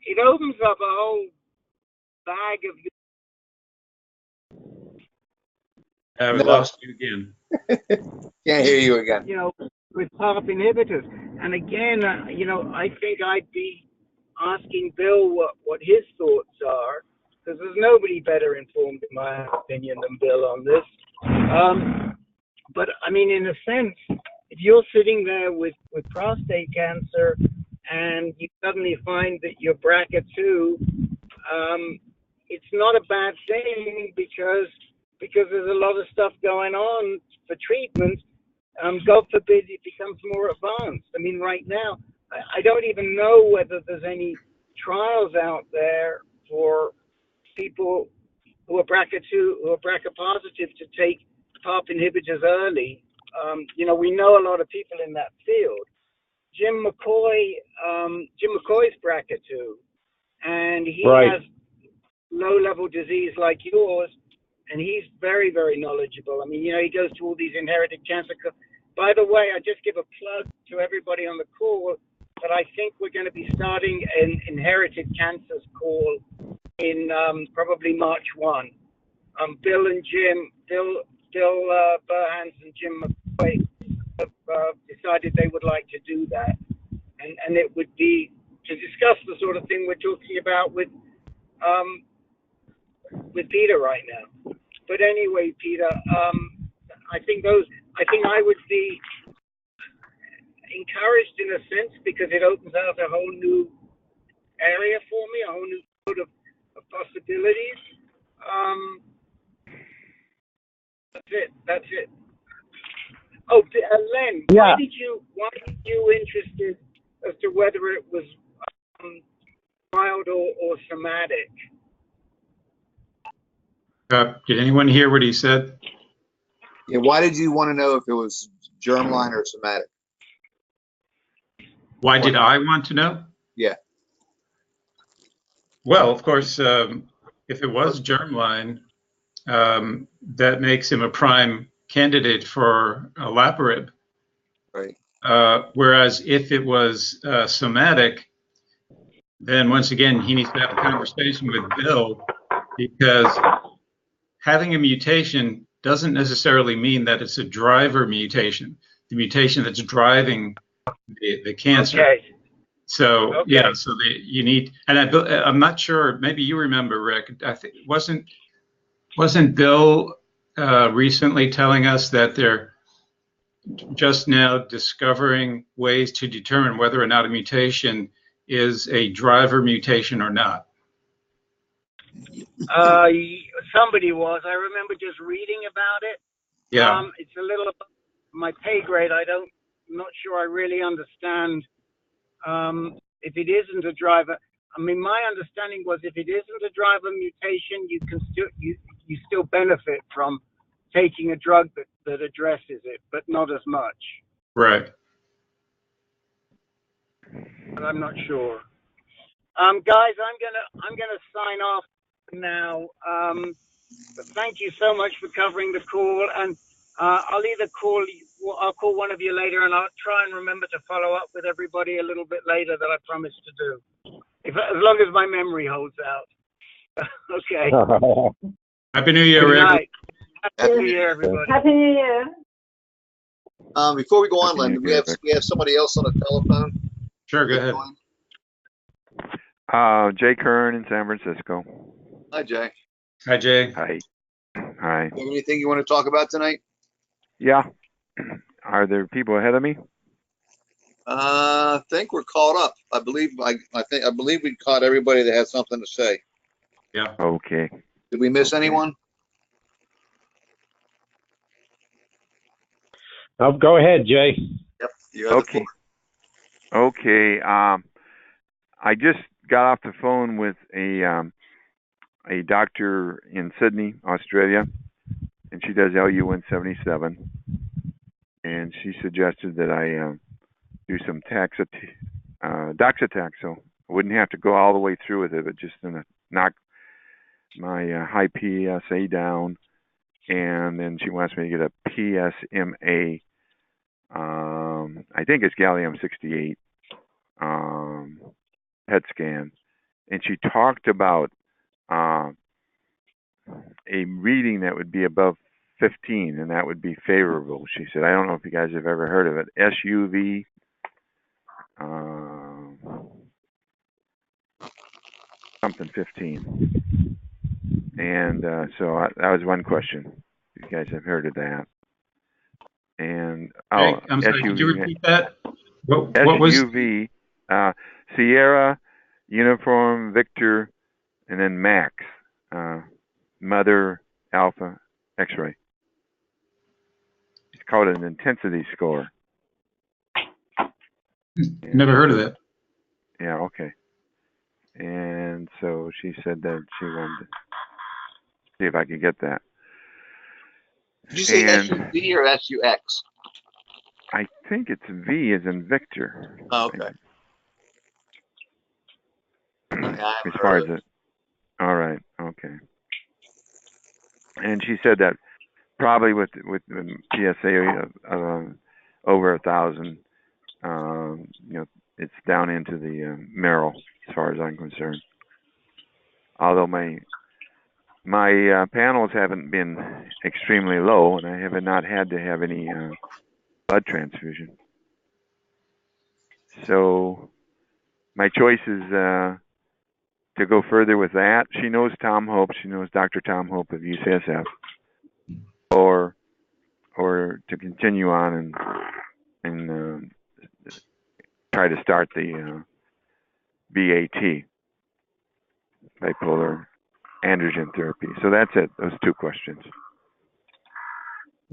It opens up a whole bag of. We lost you again. Can't hear you again. With PARP inhibitors, and again, I think I'd be asking Bill what his thoughts are, because there's nobody better informed, in my opinion, than Bill on this. But I mean, in a sense, if you're sitting there with prostate cancer and you suddenly find that you're BRCA2, it's not a bad thing, because there's a lot of stuff going on for treatment. God forbid it becomes more advanced. I mean, right now, I don't even know whether there's any trials out there for people who are BRCA2, who are BRCA positive, to take PARP inhibitors early. We know a lot of people in that field. Jim McCoy's BRCA2, and he has low-level disease like yours, and he's very, very knowledgeable. I mean, he goes to all these inherited cancer. By the way, I just give a plug to everybody on the call that I think we're going to be starting an inherited cancers call in probably March 1. Bill Burhans and Jim McCoy have decided they would like to do that, and it would be to discuss the sort of thing we're talking about with Peter right now. But anyway, Peter, I think I would be encouraged in a sense, because it opens out a whole new area for me, a whole new sort of possibilities. That's it. Oh, Len, why did you interested as to whether it was mild or somatic? Did anyone hear what he said? Yeah, why did you want to know if it was germline or somatic? Why did I want to know? Yeah. Well, of course, if it was germline, that makes him a prime candidate for olaparib. Right. Whereas if it was somatic, then once again, he needs to have a conversation with Bill, because having a mutation doesn't necessarily mean that it's a driver mutation, the mutation that's driving the cancer. Okay. So Okay. yeah, so you need, and I'm not sure. Maybe you remember, Rick. I think wasn't Bill recently telling us that they're just now discovering ways to determine whether or not a mutation is a driver mutation or not? Somebody was. I remember just reading about it. Yeah. It's a little above my pay grade. I'm not sure I really understand if it isn't a driver. I mean, my understanding was if it isn't a driver mutation, you can still benefit from taking a drug that addresses it, but not as much. Right. But I'm not sure. Guys, I'm gonna sign off now. But thank you so much for covering the call, and I'll call one of you later, and I'll try and remember to follow up with everybody a little bit later that I promised to do, as long as my memory holds out. Okay. Happy New Year, Good Rick. night. Happy New Year, everybody. Happy New Year. Before we go on, Lynn, we have somebody else on the telephone. Sure, go ahead. Jay Kern in San Francisco. Hi, Jay. Hi, Jay. Hi. Hi. You have anything you want to talk about tonight? Yeah. Are there people ahead of me? I think we're caught up. I believe we caught everybody that had something to say. Yeah. Okay. Did we miss anyone? Oh, go ahead, Jay. Yep. You have the floor. Okay. I just got off the phone with a doctor in Sydney, Australia, and she does LU-177, and she suggested that I do some doxycycline. I wouldn't have to go all the way through with it, but just to knock my high PSA down, and then she wants me to get a PSMA. I think it's gallium-68 PET scan, and she talked about a reading that would be above 15, and that would be favorable. She said, I don't know if you guys have ever heard of it, SUV. Something 15. And so that was one question. You guys have heard of that. And Hey, I'm sorry, could you repeat that? What was SUV, Sierra, Uniform, Victor, and then Max, Mother, Alpha, X-ray. It's called an intensity score. Never heard of it. Yeah, okay. And so she said that she wanted to see if I could get that. Did you say SUV or SUX? I think it's V as in Victor. Oh, okay. As far as it. All right. Okay. And she said that probably with PSA over 1,000, it's down into the marrow as far as I'm concerned. Although my panels haven't been extremely low, and I have not had to have any blood transfusion. So my choice is to go further with that. She knows Tom Hope. She knows Dr. Tom Hope of UCSF, or to continue on and try to start the BAT, bipolar androgen therapy. So that's it. Those two questions.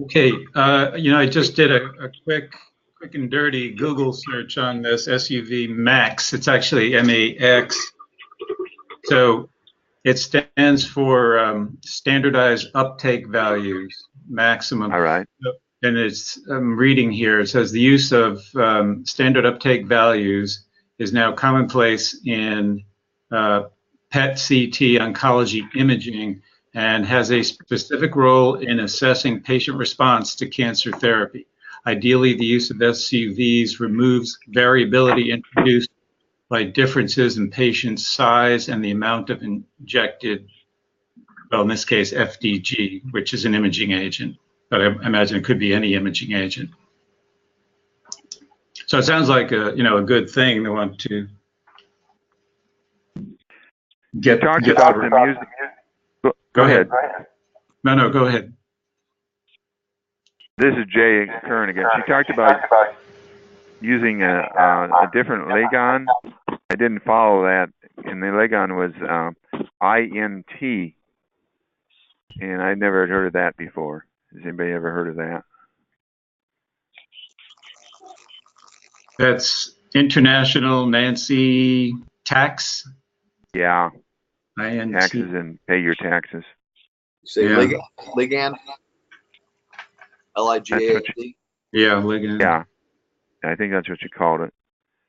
Okay. I just did a quick and dirty Google search on this SUV Max. It's actually MAX. So it stands for standardized uptake values, maximum. All right. And I'm reading here, it says the use of standard uptake values is now commonplace in PET-CT oncology imaging and has a specific role in assessing patient response to cancer therapy. Ideally, the use of SUVs removes variability introduced by differences in patient size and the amount of injected, well, in this case, FDG, which is an imaging agent, but I imagine it could be any imaging agent. So it sounds like a good thing. They want to get about the music. Go ahead. No, go ahead. This is Jay Curran again. She talked about using a different ligand. I didn't follow that, and the ligand was INT, and I'd never heard of that before. Has anybody ever heard of that? That's International Nancy Tax. Yeah. INT. Taxes and pay your taxes. Say ligand. Ligand. Yeah, ligand. Yeah, I think that's what you called it.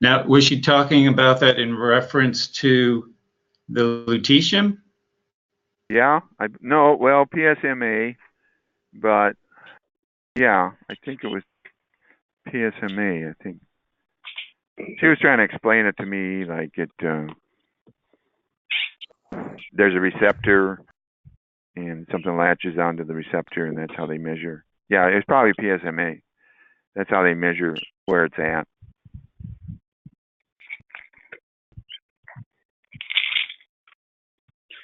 Now, was she talking about that in reference to the lutetium? Yeah, well, PSMA, but yeah, I think it was PSMA. I think she was trying to explain it to me like there's a receptor and something latches onto the receptor, and that's how they measure. Yeah, it's probably PSMA. That's how they measure where it's at.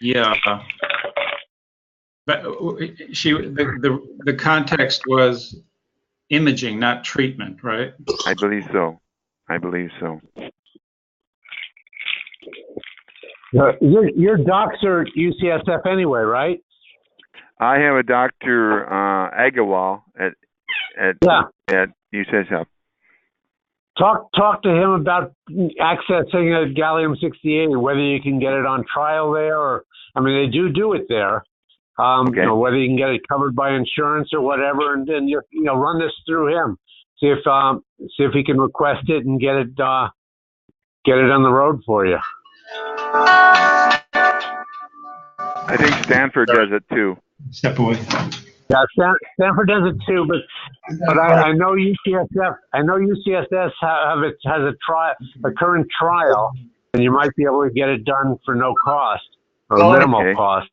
Yeah, but the context was imaging, not treatment, right? I believe so. Your docs are UCSF anyway, right? I have a Dr. Agarwal at UCSF. Talk to him about accessing a gallium-68 and whether you can get it on trial there, or I mean, they do it there. Okay. Whether you can get it covered by insurance or whatever, and then run this through him. See if he can request it and get it on the road for you. I think Stanford does it too. Step away. Yeah, Stanford does it too, but I know UCSF. I know UCSF has a current trial, and you might be able to get it done for no cost or minimal cost.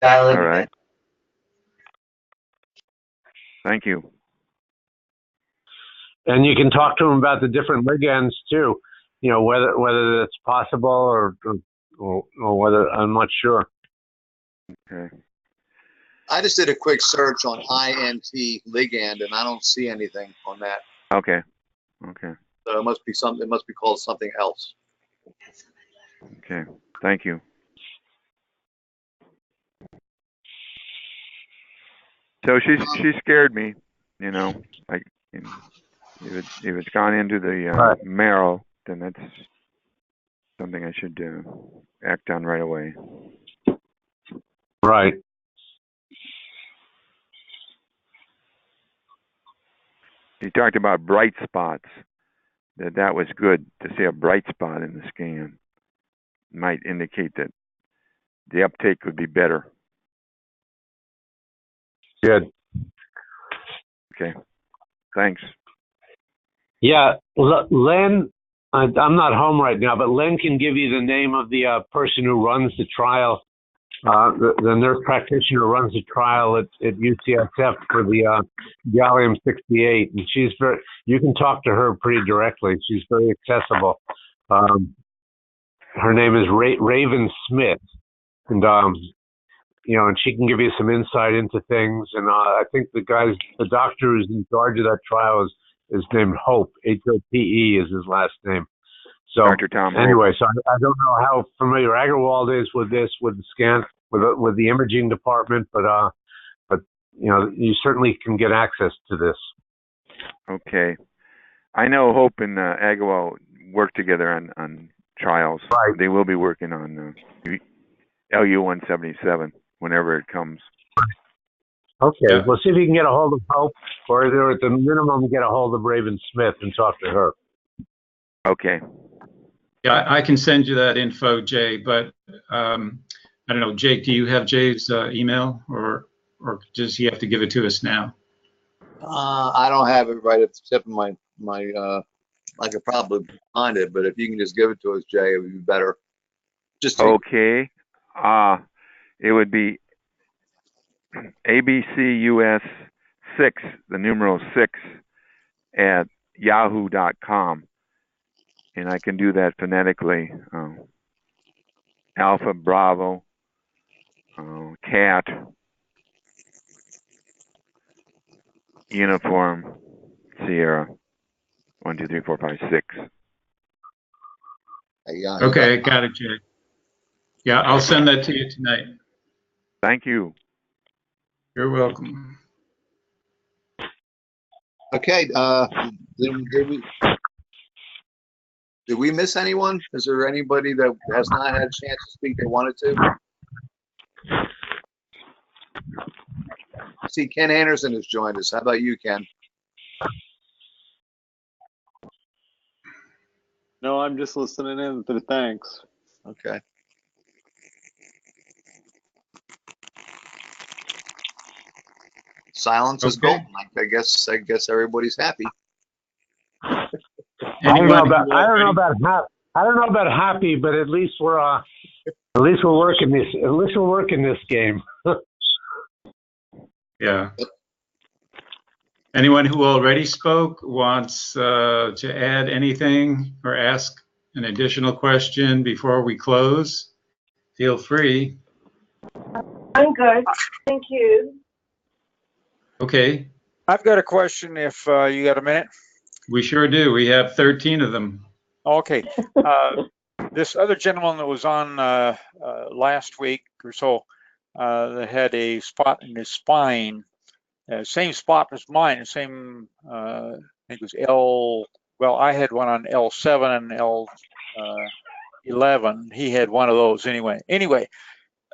All right. Thank you. And you can talk to them about the different ligands too. Whether that's possible or whether, I'm not sure. Okay. I just did a quick search on INT ligand, and I don't see anything on that. Okay. So it must be something. It must be called something else. Okay. Thank you. So she scared me. Like if it's gone into the marrow, then that's something I should act on right away. Right. You talked about bright spots. That was good to see a bright spot in the scan. Might indicate that the uptake could be better. Good. Okay. Thanks. Yeah, Len, I'm not home right now, but Len can give you the name of the person who runs the trial. The nurse practitioner runs the trial at UCSF for the gallium-68, and you can talk to her pretty directly. She's very accessible. Her name is Raven Smith, and and she can give you some insight into things. And I think the doctor who's in charge of that trial is named Hope. Hope is his last name. So Dr. Tom anyway, so I don't know how familiar Agarwal is with this, with the scan, with the imaging department, but you certainly can get access to this. Okay. I know Hope and Agarwal work together on trials. Right. They will be working on LU-177 whenever it comes. Okay. Yeah. Well, see if you can get a hold of Hope, or at the minimum get a hold of Raven Smith and talk to her. Okay. Yeah, I can send you that info, Jay, but I don't know, Jake, do you have Jay's email, or does he have to give it to us now? I don't have it right at the tip of my I could probably find it, but if you can just give it to us, Jay, it would be better. Just to Okay. It would be ABCUS6, the numeral 6, at yahoo.com. And I can do that phonetically. Alpha, Bravo, Cat, Uniform, Sierra, 1, 2, 3, 4, 5, 6. Okay, got it, Jay. Yeah, I'll send that to you tonight. Thank you. You're welcome. Okay. Did we miss anyone? Is there anybody that has not had a chance to speak that wanted to? I see Ken Anderson has joined us. How about you, Ken? No, I'm just listening in, but thanks. Okay. Silence is golden. I guess everybody's happy. I don't know about happy, but at least we're working this game. Yeah. Anyone who already spoke wants to add anything or ask an additional question before we close? Feel free. I'm good. Thank you. Okay. I've got a question if you got a minute. We sure do. We have 13 of them. Okay. This other gentleman that was on last week or so that had a spot in his spine, same spot as mine, the same, I think it was well, I had one on L7 and L11. He had one of those anyway. Anyway,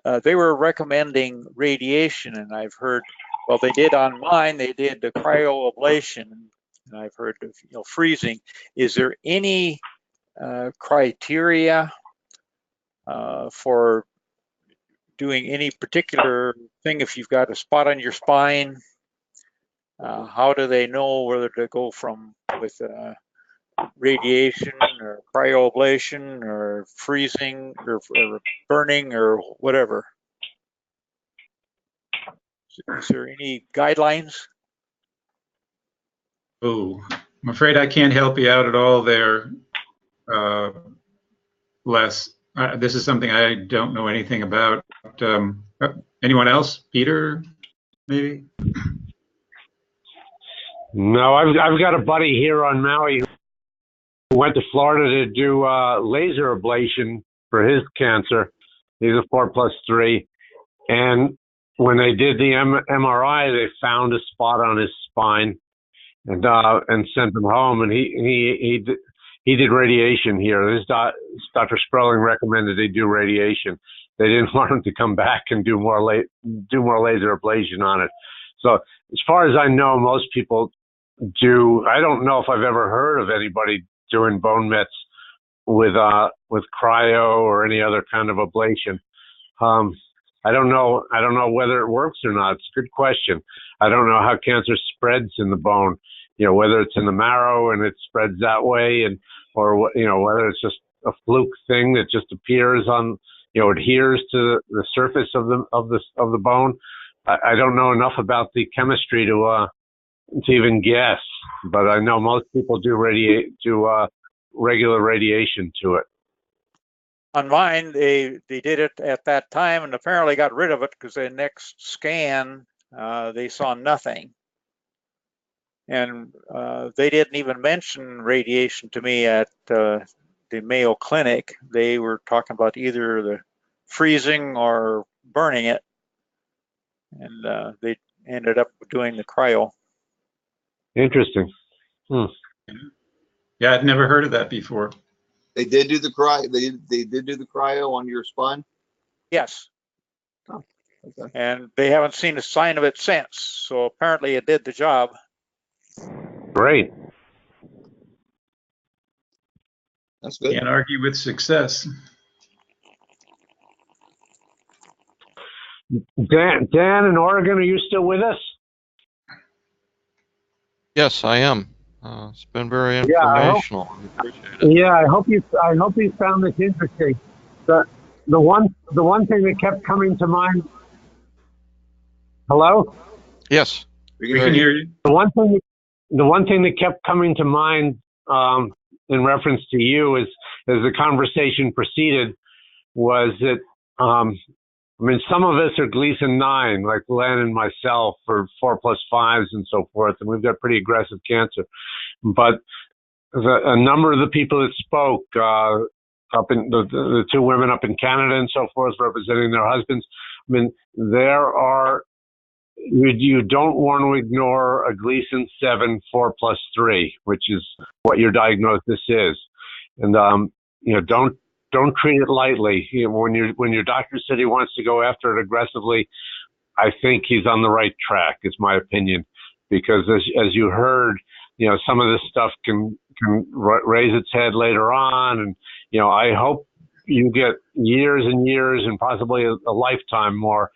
they were recommending radiation, and I've heard, well, they did on mine, they did the cryoablation, and I've heard of freezing. Is there any criteria for doing any particular thing if you've got a spot on your spine? How do they know whether to go with radiation or cryoablation or freezing or burning or whatever? Is there any guidelines? Oh, I'm afraid I can't help you out at all there, Les. This is something I don't know anything about. Anyone else? Peter, maybe? No, I've got a buddy here on Maui who went to Florida to do laser ablation for his cancer. He's a 4+3, and when they did the MRI, they found a spot on his spine, and sent him home. And he did radiation here. Dr. Sperling recommended they do radiation. They didn't want him to come back and do more laser ablation on it. So as far as I know, most people do. I don't know if I've ever heard of anybody doing bone mets with cryo or any other kind of ablation. I don't know whether it works or not. It's a good question. I don't know how cancer spreads in the bone. Whether it's in the marrow and it spreads that way, or whether it's just a fluke thing that just appears on, adheres to the surface of the bone. I don't know enough about the chemistry to even guess, but I know most people do regular radiation to it. On mine, they did it at that time and apparently got rid of it because the next scan, they saw nothing. And they didn't even mention radiation to me at the Mayo Clinic. They were talking about either the freezing or burning it. And they ended up doing the cryo. Interesting. Yeah, I'd never heard of that before. They did do the cryo. They did do the cryo on your spine? Yes. Oh, okay. And they haven't seen a sign of it since. So apparently it did the job. Great. That's good. Can't argue with success. Dan in Oregon, are you still with us? Yes, I am. It's been very informational. I appreciate it. Yeah, I hope you found this interesting. The one thing that kept coming to mind. Hello? Yes. We can hear you. The one thing that kept coming to mind in reference to you as the conversation proceeded was that some of us are Gleason 9, like Len and myself, or 4+5s and so forth, and we've got pretty aggressive cancer. But a number of the people that spoke, up in the two women up in Canada and so forth, representing their husbands, you don't want to ignore a Gleason 7 4+3, which is what your diagnosis is, and don't treat it lightly. When your doctor said he wants to go after it aggressively, I think he's on the right track, is my opinion, because as you heard, some of this stuff can raise its head later on, and I hope you get years and years and possibly a lifetime more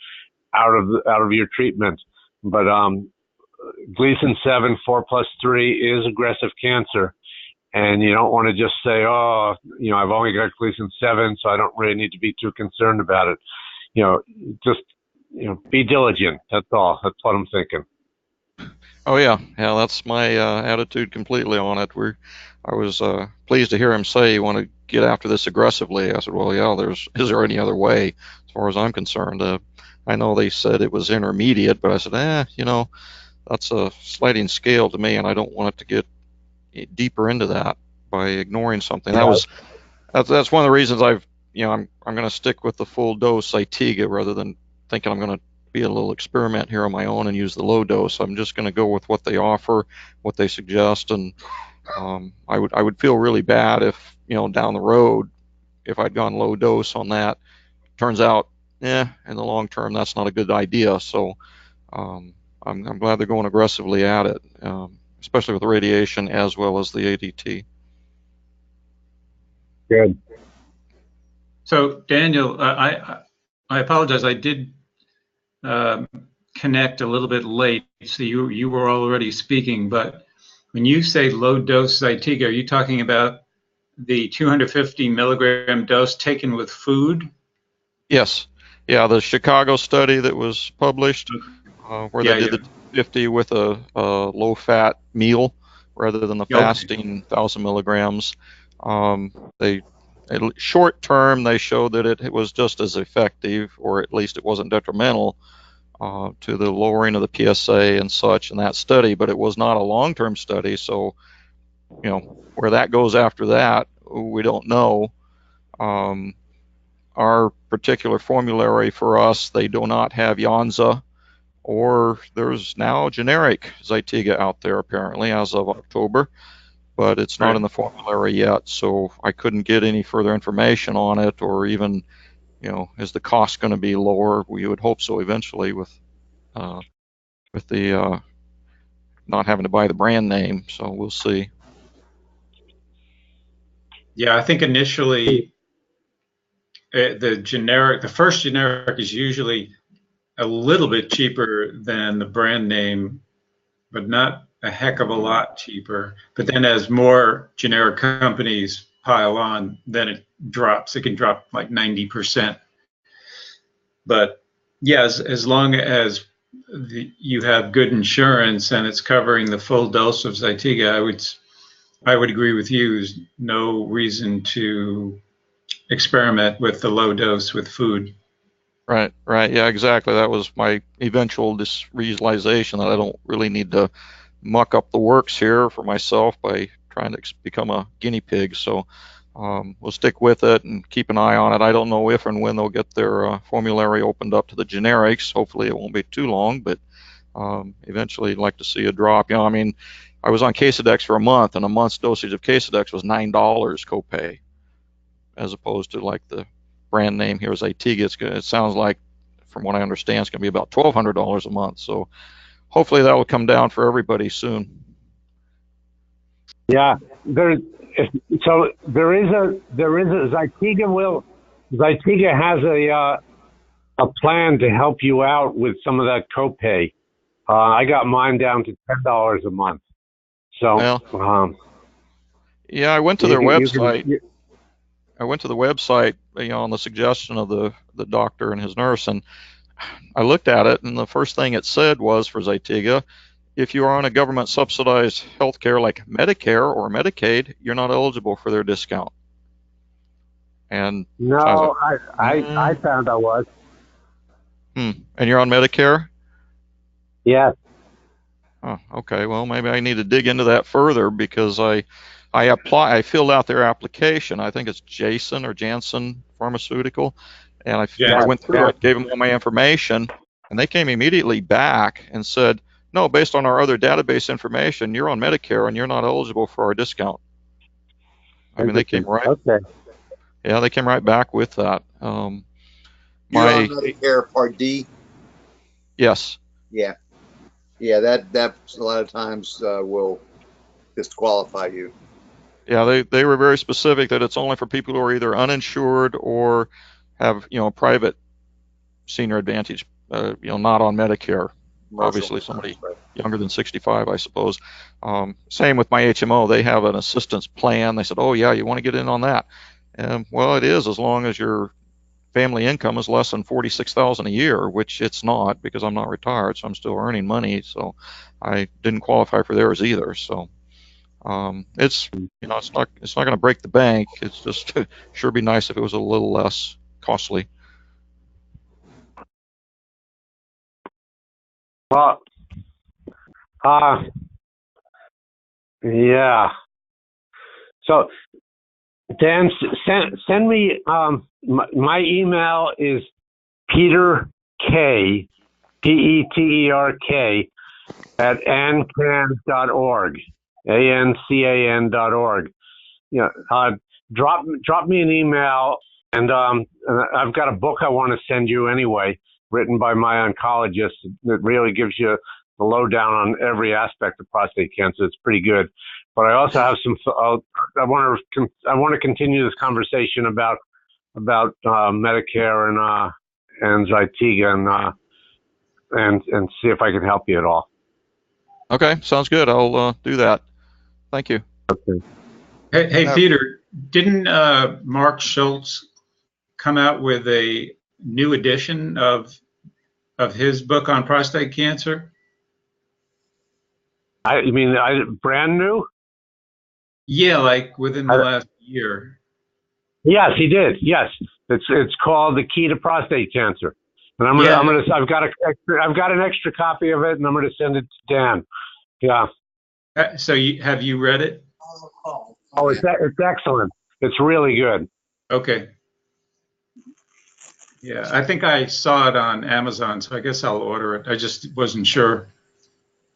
out of your treatment. But Gleason 7 4+3 is aggressive cancer, and you don't want to just say, oh, I've only got Gleason 7, so I don't really need to be too concerned about it. Just be diligent. That's all. That's what I'm thinking. Oh yeah, that's my attitude completely on it. I was pleased to hear him say you want to get after this aggressively. I said, well, yeah, is there any other way as far as I'm concerned? I know they said it was intermediate, but I said, that's a sliding scale to me, and I don't want it to get deeper into that by ignoring something. That's one of the reasons I'm going to stick with the full dose Zytiga rather than thinking I'm going to be a little experiment here on my own and use the low dose. I'm just going to go with what they offer, what they suggest, and I would feel really bad if down the road if I'd gone low dose on that. Turns out, in the long term that's not a good idea. So I'm glad they're going aggressively at it, especially with the radiation as well as the ADT. Good. So Daniel, I apologize. I did connect a little bit late, so you were already speaking. But when you say low dose Zytiga, are you talking about the 250 milligram dose taken with food? Yes. Yeah, the Chicago study that was published, where they did the 50 with a low-fat meal rather than the fasting 1,000 milligrams. Short term, they showed that it was just as effective, or at least it wasn't detrimental to the lowering of the PSA and such in that study, but it was not a long-term study. So, where that goes after that, we don't know. Our particular formulary for us, they do not have Yanza, or there's now generic Zytiga out there apparently as of October, but it's not in the formulary yet, so I couldn't get any further information on it, or even, is the cost going to be lower? We would hope so eventually with the not having to buy the brand name, so we'll see. Yeah, I think initially the first generic is usually a little bit cheaper than the brand name, but not a heck of a lot cheaper. But then as more generic companies pile on, then it drops. It can drop like 90%. But yes, as long as you have good insurance and it's covering the full dose of Zytiga, I would agree with you. There's no reason to experiment with the low dose with food. Right. Yeah, exactly. That was my eventual realization that I don't really need to muck up the works here for myself by trying to become a guinea pig. So we'll stick with it and keep an eye on it. I don't know if and when they'll get their formulary opened up to the generics. Hopefully it won't be too long, but eventually I'd like to see a drop. I was on Casedex for a month, and a month's dosage of Casedex was $9 copay, as opposed to like the brand name here is Zytiga. It sounds like, from what I understand, it's going to be about $1,200 a month. So hopefully that will come down for everybody soon. Yeah, there is a Zytiga has a plan to help you out with some of that copay. I got mine down to $10 a month. So, well, yeah, I went to their website. I went to the website, on the suggestion of the doctor and his nurse, and I looked at it, and the first thing it said was for Zytiga, if you are on a government subsidized health care like Medicare or Medicaid, you're not eligible for their discount. And no, I found I was. And you're on Medicare? Yes. Oh, okay. Well, maybe I need to dig into that further, because I filled out their application. I think it's Jason or Janssen Pharmaceutical, and I went through it, gave them all my information, and they came immediately back and said, no, based on our other database information, you're on Medicare and you're not eligible for our discount. I mean, they came right. Okay. Yeah, they came right back with that. You're on Medicare Part D? Yes. Yeah. Yeah, that a lot of times will disqualify you. Yeah, they were very specific that it's only for people who are either uninsured or have, private senior advantage, not on Medicare. Obviously, somebody younger than 65, I suppose. Same with my HMO. They have an assistance plan. They said, oh, yeah, you want to get in on that? Well, it is, as long as your family income is less than $46,000 a year, which it's not, because I'm not retired, so I'm still earning money. So I didn't qualify for theirs either. So it's it's not going to break the bank. It's just sure be nice if it was a little less costly. Well, yeah. So, Dan, send me, my email is Peter K, Peterk, at ancan.org, ANCAN.org. Drop me an email, and I've got a book I want to send you anyway, written by my oncologist, that really gives you the lowdown on every aspect of prostate cancer. It's pretty good. But I also have some. I want to continue this conversation about Medicare and Zytiga and see if I can help you at all. Okay, sounds good. I'll do that. Thank you. Okay. Hey, Peter, didn't Mark Schultz come out with a new edition of his book on prostate cancer? You mean brand new? Yeah, like within the last year. Yes, he did. Yes, it's called The Key to Prostate Cancer, and I've got an extra copy of it, and I'm gonna send it to Dan. Yeah. So have you read it? Oh, it's excellent. It's really good. Okay. Yeah, I think I saw it on Amazon, so I guess I'll order it. I just wasn't sure.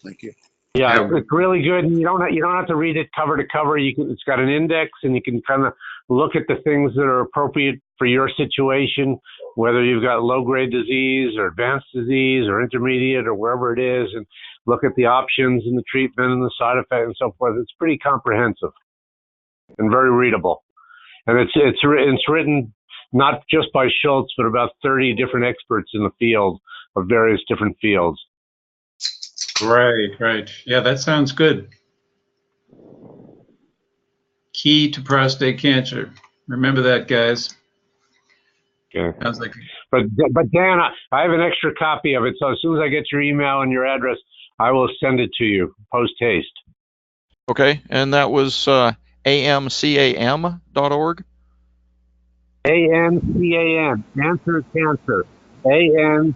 Thank you. Yeah, it's really good. And you don't have to read it cover to cover. It's got an index, and you can kind of look at the things that are appropriate for your situation, whether you've got low-grade disease or advanced disease or intermediate or wherever it is, and look at the options and the treatment and the side effects and so forth. It's pretty comprehensive and very readable. And it's written not just by Schultz, but about 30 different experts in the field of various different fields. Right. Yeah, that sounds good. Key to prostate cancer. Remember that, guys. Okay. Sounds like. But Dan, I have an extra copy of it, so as soon as I get your email and your address, I will send it to you post haste. Okay, and that was amcam.org. ANCAN, cancer. ANCAN,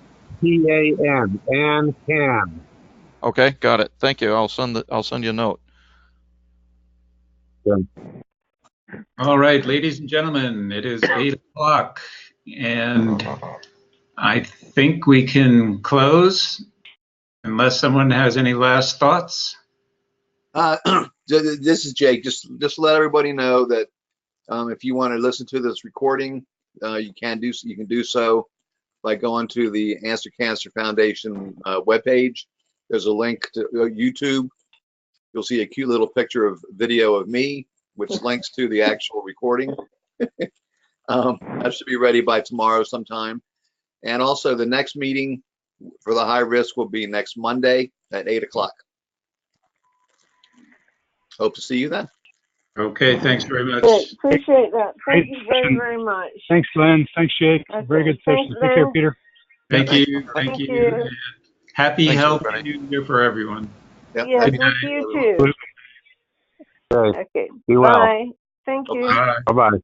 ANCAN. Okay, got it. Thank you. I'll send you a note. Good. All right, ladies and gentlemen, it is 8 o'clock, and I think we can close unless someone has any last thoughts. This is Jake. Just let everybody know that if you want to listen to this recording, you can do so by going to the Answer Cancer Foundation webpage. There's a link to YouTube. You'll see a cute little picture of video of me, which links to the actual recording. That should be ready by tomorrow sometime. And also the next meeting for the high risk will be next Monday at 8 o'clock. Hope to see you then. Okay, thanks very much. Good. Appreciate that. Great Thank you very, session. very much. Thanks, Lynn. Thanks, Jake. Okay. Very good session. Thanks, Take care, Lynn. Peter. Thank Thanks. you. Thank Thank you. you. Happy, Thanks, healthy everybody. New Year for everyone. Yep. Yes, Happy and New to Year, you everyone. too. Okay. Okay. Be well. Bye. Thank you. Bye. Bye-bye.